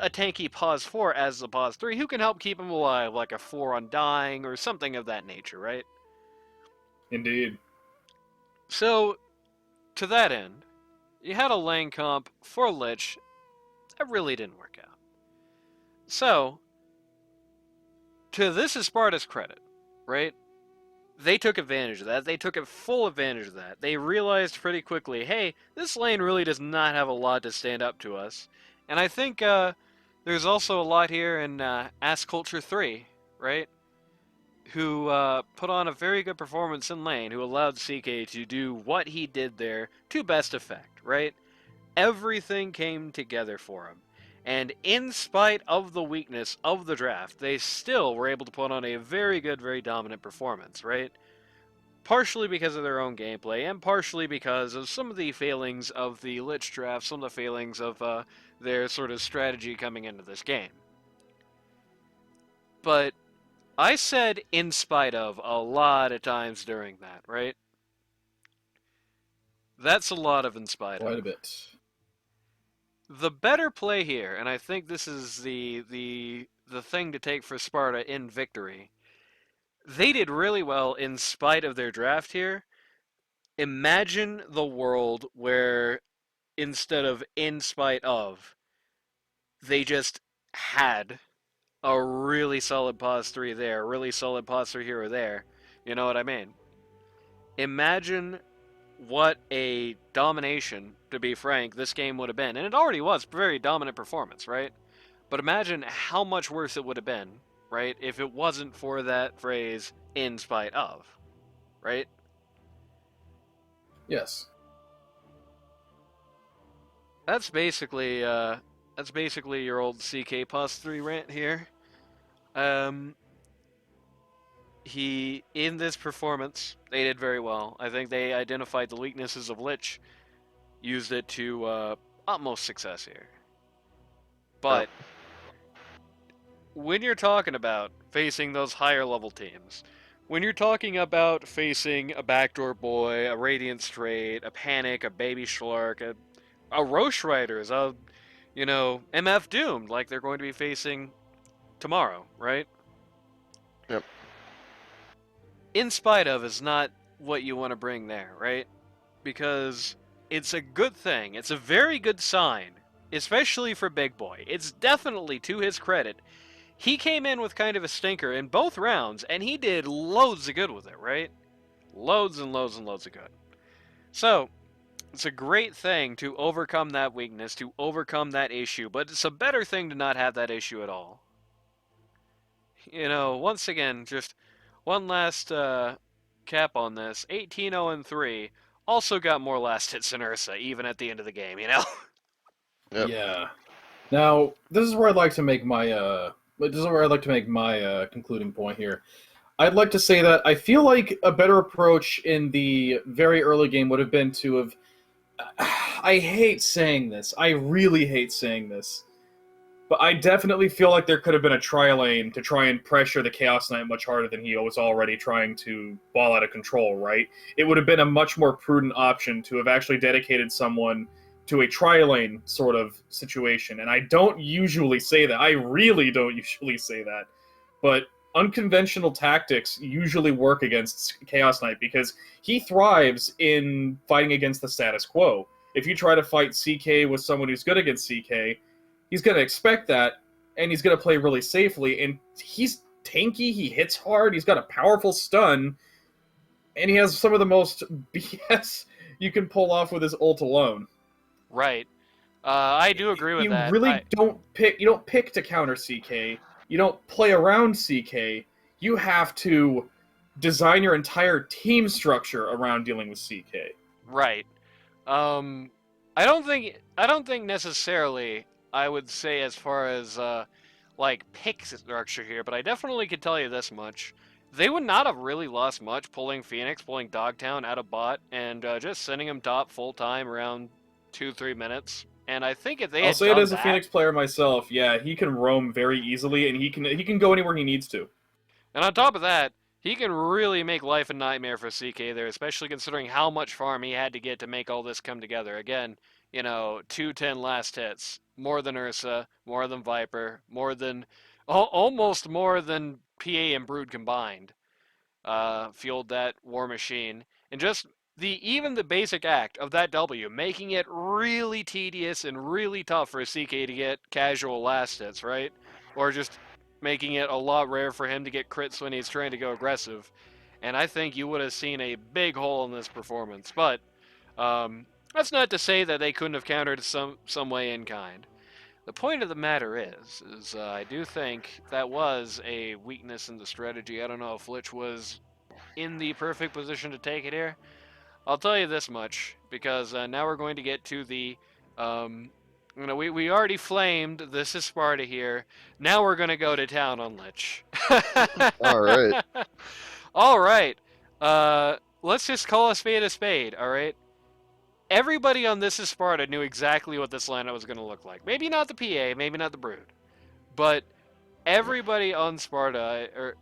tanky pause 4 as the pause 3 who can help keep him alive, like a 4 on dying or something of that nature, right? Indeed. So, to that end, you had a lane comp for Lich that really didn't work out. So, to this is Sparta's credit, right? They took advantage of that. They took full advantage of that. They realized pretty quickly, hey, this lane really does not have a lot to stand up to us. And I think there's also a lot here in Ass Culture 3, right? Who put on a very good performance in lane, who allowed CK to do what he did there to best effect, right? Everything came together for him. And in spite of the weakness of the draft, they still were able to put on a very good, very dominant performance, right? Partially because of their own gameplay, and partially because of some of the failings of the Lich draft, some of the failings of their sort of strategy coming into this game. But I said in spite of a lot of times during that, right? That's a lot of in spite of. Quite a bit. The better play here, and I think this is the thing to take for Sparta in victory, they did really well in spite of their draft here. Imagine the world where instead of in spite of, they just had a really solid pause 3 there, a really solid pause 3 here or there. You know what I mean? imagine what a domination, to be frank, this game would have been. And it already was a very dominant performance, right? But imagine how much worse it would have been, right, if it wasn't for that phrase, in spite of, right? Yes. That's basically your old CK plus 3 rant here. In this performance, they did very well. I think they identified the weaknesses of Lich, used it to utmost success here. But when you're talking about facing those higher level teams, when you're talking about facing a Backdoor Boy, a Radiant Straight, a Panic, a Baby Schlark, a Roche Riders, MF Doomed, like they're going to be facing tomorrow, right? Yep. In spite of is not what you want to bring there, right? Because it's a good thing. It's a very good sign, especially for Big Boy. It's definitely to his credit. He came in with kind of a stinker in both rounds, and he did loads of good with it, right? Loads and loads and loads of good. So, it's a great thing to overcome that weakness, to overcome that issue, but it's a better thing to not have that issue at all. Once again, just one last cap on this. 18-0-3 also got more last hits than Ursa, even at the end of the game, Yep. Yeah. Now, this is where I'd like to make my concluding point here. I'd like to say that I feel like a better approach in the very early game would have been to have... I hate saying this. I really hate saying this. But I definitely feel like there could have been a tri-lane to try and pressure the Chaos Knight much harder than he was already trying to ball out of control, right? It would have been a much more prudent option to have actually dedicated someone to a tri-lane sort of situation. And I don't usually say that. I really don't usually say that. But unconventional tactics usually work against Chaos Knight because he thrives in fighting against the status quo. If you try to fight CK with someone who's good against CK, he's going to expect that, and he's going to play really safely, and he's tanky, he hits hard, he's got a powerful stun, and he has some of the most BS you can pull off with his ult alone. Right. I do agree with that. You really don't pick to counter CK, you don't play around CK, you have to design your entire team structure around dealing with CK. Right. I don't think necessarily I would say as far as pick structure here, but I definitely could tell you this much. They would not have really lost much pulling Phoenix, pulling Dogtown out of bot, and just sending him top full time around 2-3 minutes. And I think if they I'll say it as a Phoenix player myself, yeah, he can roam very easily, and he can go anywhere he needs to. And on top of that, he can really make life a nightmare for CK there, especially considering how much farm he had to get to make all this come together. Again, 210 last hits. More than Ursa, more than Viper, almost more than PA and Brood combined. Fueled that war machine. And just even the basic act of that W, making it really tedious and really tough for CK to get casual last hits, right? Or just making it a lot rare for him to get crits when he's trying to go aggressive. And I think you would have seen a big hole in this performance. But that's not to say that they couldn't have countered some way in kind. The point of the matter is I do think that was a weakness in the strategy. I don't know if Lich was in the perfect position to take it here. I'll tell you this much, because now we're going to get to the... we already flamed This is Sparta here. Now we're going to go to town on Lich. Alright. Alright. Let's just call a spade, alright? Everybody on This is Sparta knew exactly what this lineup was going to look like. Maybe not the PA, maybe not the Brood. But everybody on Sparta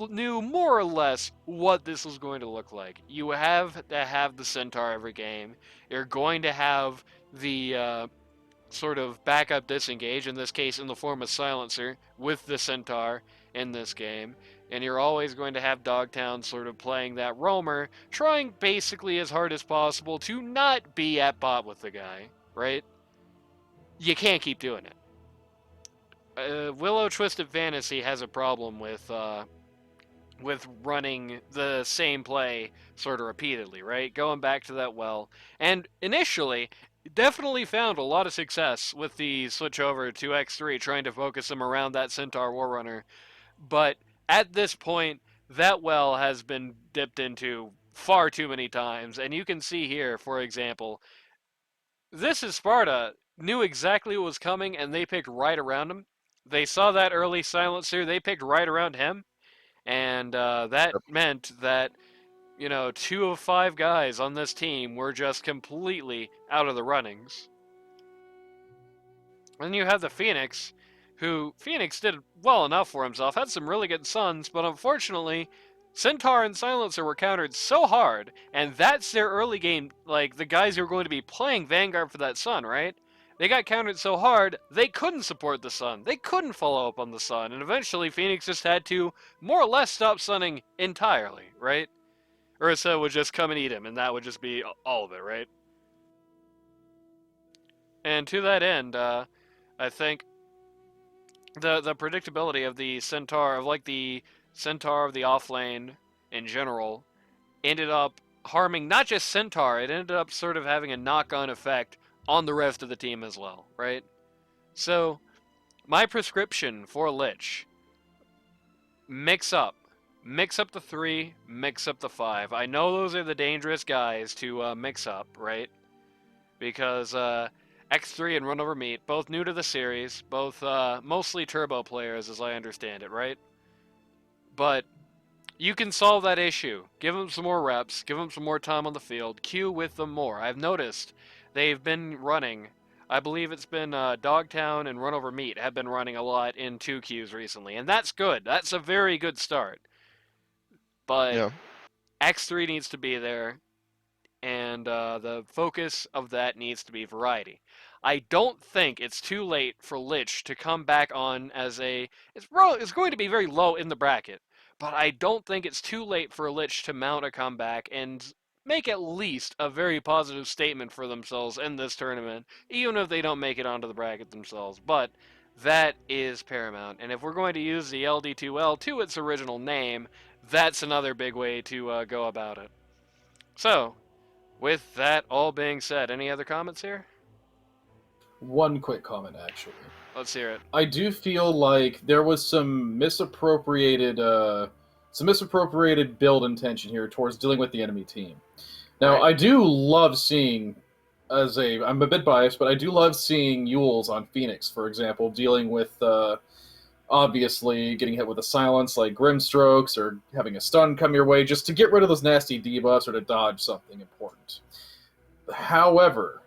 knew more or less what this was going to look like. You have to have the Centaur every game. You're going to have the sort of backup disengage, in this case in the form of Silencer, with the Centaur in this game. And you're always going to have Dogtown sort of playing that roamer, trying basically as hard as possible to not be at bot with the guy, right? You can't keep doing it. Willow Twisted Fantasy has a problem with with running the same play sort of repeatedly, right? Going back to that well. And initially, definitely found a lot of success with the switch over to X3, trying to focus him around that Centaur Warrunner. But at this point, that well has been dipped into far too many times. And you can see here, for example, this is Sparta knew exactly what was coming and they picked right around him. They saw that early silencer, they picked right around him. And that meant that, 2 of 5 guys on this team were just completely out of the runnings. And then you have the Phoenix, who Phoenix did well enough for himself, had some really good suns, but unfortunately, Centaur and Silencer were countered so hard, and that's their early game, like the guys who are going to be playing Vanguard for that sun, right? They got countered so hard, they couldn't support the sun. They couldn't follow up on the sun, and eventually Phoenix just had to more or less stop sunning entirely, right? Ursa would just come and eat him, and that would just be all of it, right? And to that end, I think the predictability of the Centaur, of like the Centaur of the offlane in general, ended up harming not just Centaur, it ended up sort of having a knock-on effect on the rest of the team as well, right? So, my prescription for Lich, mix up the 3, mix up the 5. I know those are the dangerous guys to mix up, right? Because X3 and Run Over Meat, both new to the series, both mostly turbo players as I understand it, right? But you can solve that issue. Give them some more reps, give them some more time on the field, queue with them more. I've noticed they've been running, I believe it's been Dogtown and Run Over Meat have been running a lot in 2 queues recently, and that's good. That's a very good start. But yeah. X3 needs to be there, and the focus of that needs to be variety. I don't think it's too late for Lich to come back on as it's going to be very low in the bracket, but I don't think it's too late for Lich to mount a comeback and make at least a very positive statement for themselves in this tournament, even if they don't make it onto the bracket themselves. But that is paramount, and if we're going to use the LD2L to its original name, that's another big way to go about it. So, with that all being said, any other comments here? One quick comment, actually. Let's hear it. I do feel like there was some misappropriated build intention here towards dealing with the enemy team. Now, right. I do love seeing, I'm a bit biased, but I do love seeing Yules on Phoenix, for example, dealing with, obviously, getting hit with a silence like Grimstrokes or having a stun come your way, just to get rid of those nasty debuffs or to dodge something important. However,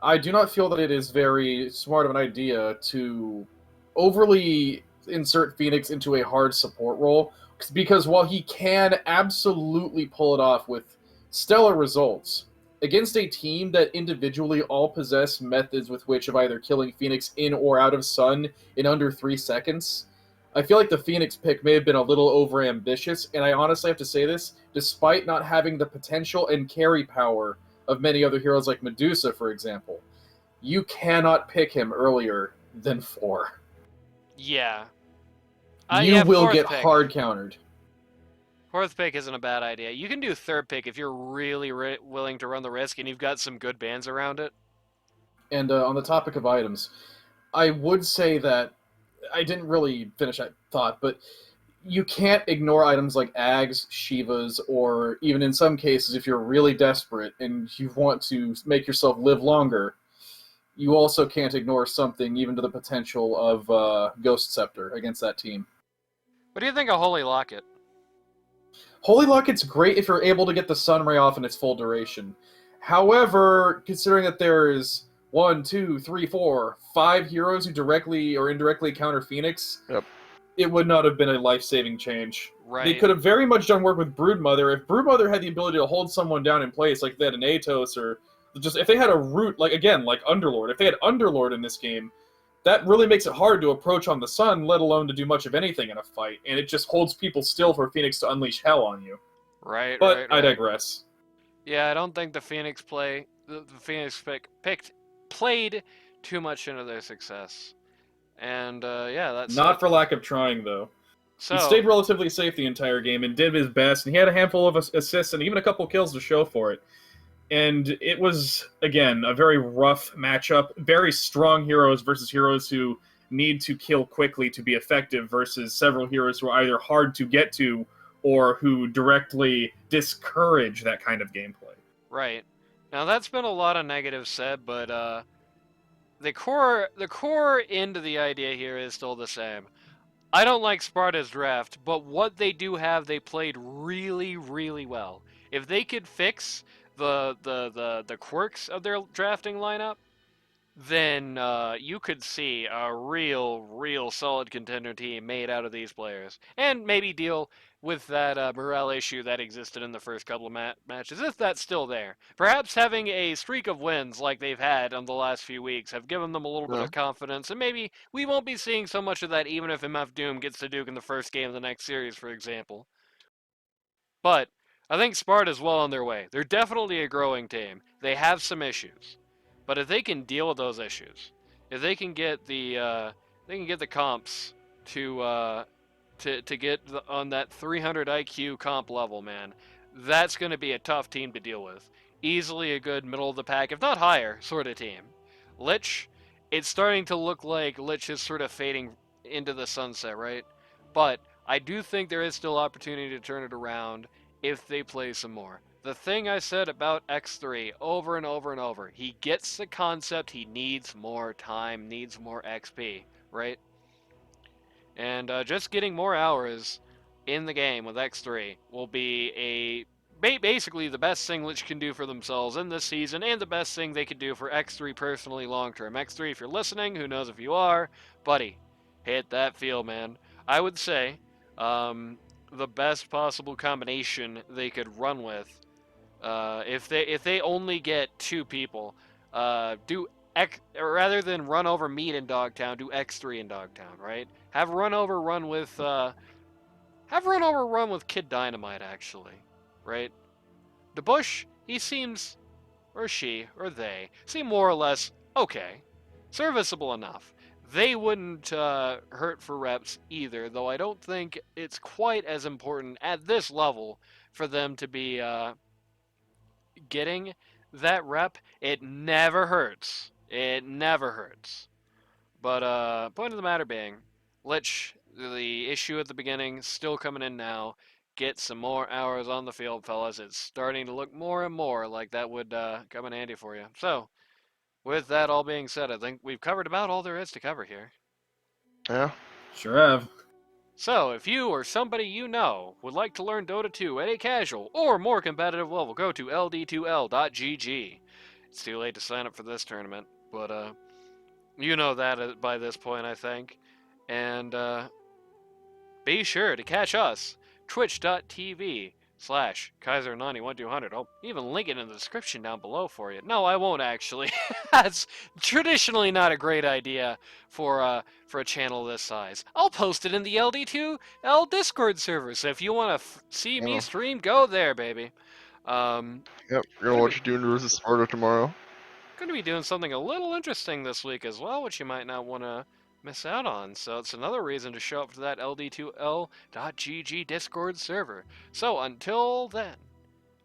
I do not feel that it is very smart of an idea to overly insert Phoenix into a hard support role, because while he can absolutely pull it off with stellar results, against a team that individually all possess methods with which of either killing Phoenix in or out of Sun in under 3 seconds, I feel like the Phoenix pick may have been a little overambitious, and I honestly have to say this, despite not having the potential and carry power of many other heroes like Medusa, for example. You cannot pick him earlier than 4. Yeah. You will get hard countered. 4th pick isn't a bad idea. You can do 3rd pick if you're really willing to run the risk and you've got some good bans around it. And on the topic of items, I would say that I didn't really finish that thought, but you can't ignore items like Ags, Shivas, or even in some cases, if you're really desperate and you want to make yourself live longer, you also can't ignore something even to the potential of Ghost Scepter against that team. What do you think of Holy Locket? Holy Locket's great if you're able to get the Sunray off in its full duration. However, considering that there's 1, 2, 3, 4, 5 heroes who directly or indirectly counter Phoenix, it would not have been a life-saving change. Right. They could have very much done work with Broodmother. If Broodmother had the ability to hold someone down in place, like they had an Atos, or just if they had a root, like Underlord. If they had Underlord in this game, that really makes it hard to approach on the Sun, let alone to do much of anything in a fight. And it just holds people still for Phoenix to unleash hell on you. Right, but I digress. Yeah, I don't think the Phoenix picked played too much into their success. And, yeah, that's... Not for lack of trying, though. So he stayed relatively safe the entire game and did his best, and he had a handful of assists and even a couple kills to show for it. And it was, again, a very rough matchup. Very strong heroes versus heroes who need to kill quickly to be effective versus several heroes who are either hard to get to or who directly discourage that kind of gameplay. right. Now that's been a lot of negatives said, but the core end of the idea here is still the same. I don't like Sparta's draft, but what they do have, they played really, really well. If they could fix the quirks of their drafting lineup, then you could see a real solid contender team made out of these players, and maybe deal with that morale issue that existed in the first couple of matches, if that's still there. Perhaps having a streak of wins like they've had in the last few weeks have given them a little bit of confidence, and maybe we won't be seeing so much of that even if MF Doom gets to Duke in the first game of the next series, for example. But I think Sparta's well on their way. They're definitely a growing team. They have some issues. But if they can deal with those issues, if they can get the comps to get on that 300 IQ comp level, man, that's going to be a tough team to deal with. Easily a good middle of the pack, if not higher, sort of team. Lich, it's starting to look like Lich is sort of fading into the sunset, right? But I do think there is still opportunity to turn it around if they play some more. The thing I said about X3 over and over and over, he gets the concept, he needs more time, needs more XP, right? And just getting more hours in the game with X3 will be basically the best thing Lich can do for themselves in this season, and the best thing they could do for X3 personally long term. X3, if you're listening, who knows if you are, buddy, hit that field, man. I would say the best possible combination they could run with, if they only get 2 people, rather than run over Meat in Dogtown, do X3 in Dogtown, right? Have run over run with Kid Dynamite, actually, right? The Bush, he seems, or she, or they, seem more or less okay, serviceable enough. They wouldn't hurt for reps either, though I don't think it's quite as important at this level for them to be getting that rep. It never hurts. It never hurts. But point of the matter being, Lich, the issue at the beginning, still coming in now. Get some more hours on the field, fellas. It's starting to look more and more like that would come in handy for you. So, with that all being said, I think we've covered about all there is to cover here. Yeah. Sure have. So, if you or somebody you know would like to learn Dota 2 at a casual or more competitive level, go to ld2l.gg. It's too late to sign up for this tournament, but you know that by this point, I think. And be sure to catch us, twitch.tv/Kaiser91200. I'll even link it in the description down below for you. No, I won't actually. That's traditionally not a great idea for a channel this size. I'll post it in the LD2L Discord server, so if you want to see me stream, go there, baby. Yep, you're gonna watch Dune versus Sparta tomorrow. Going to be doing something a little interesting this week as well, which you might not want to miss out on. So it's another reason to show up to that ld2l.gg Discord server. So until then,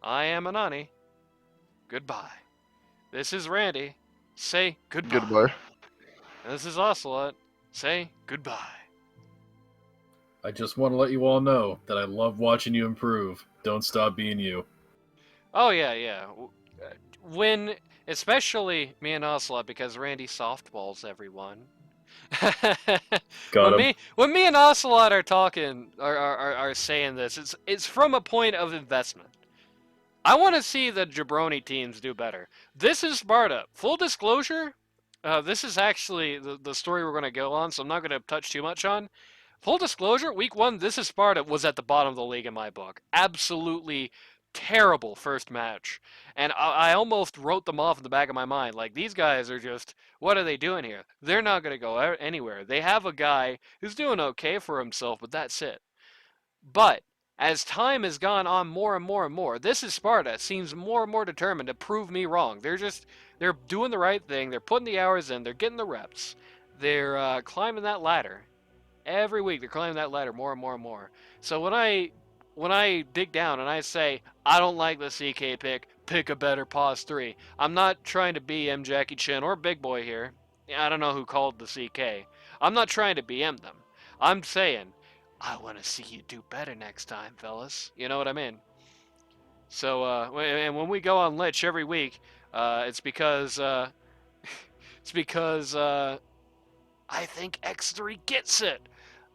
I am Anani. Goodbye. This is Randy. Say goodbye. Goodbye. And this is Ocelot. Say goodbye. I just want to let you all know that I love watching you improve. Don't stop being you. Oh, yeah. When, especially me and Ocelot, because Randy softballs everyone. When me and Ocelot are talking, are saying this, it's from a point of investment. I want to see the jabroni teams do better. This is Sparta. Full disclosure, this is actually the story we're going to go on, so I'm not going to touch too much on. Full disclosure, week 1, This is Sparta was at the bottom of the league in my book. Absolutely terrible first match. And I almost wrote them off in the back of my mind. Like, these guys are just, what are they doing here? They're not going to go anywhere. They have a guy who's doing okay for himself, but that's it. But as time has gone on more and more and more, This is Sparta seems more and more determined to prove me wrong. They're doing the right thing. They're putting the hours in. They're getting the reps. They're climbing that ladder. Every week they're climbing that ladder more and more and more. So when I dig down and I say I don't like the CK pick a better pause 3. I'm not trying to BM Jackie Chen or Big Boy here. I don't know who called the CK. I'm not trying to BM them. I'm saying I want to see you do better next time, fellas. You know what I mean? So and when we go on Lich every week, it's because I think X3 gets it.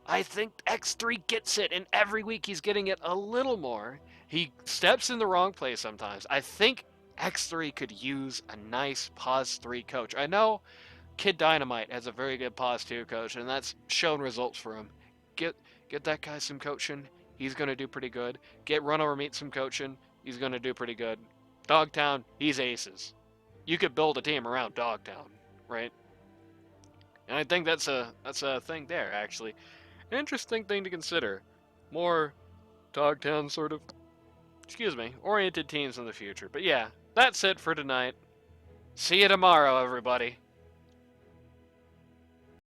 I think X3 gets it, and every week he's getting it a little more. He steps in the wrong place sometimes. I think X3 could use a nice pause 3 coach. I know Kid Dynamite has a very good pause 2 coach, and that's shown results for him. Get that guy some coaching. He's going to do pretty good. Get Run Over Meat some coaching. He's going to do pretty good. Dogtown, he's aces. You could build a team around Dogtown, right? And I think that's a thing there, actually. An interesting thing to consider. More Dogtown sort of, oriented teams in the future. But yeah, that's it for tonight. See you tomorrow, everybody.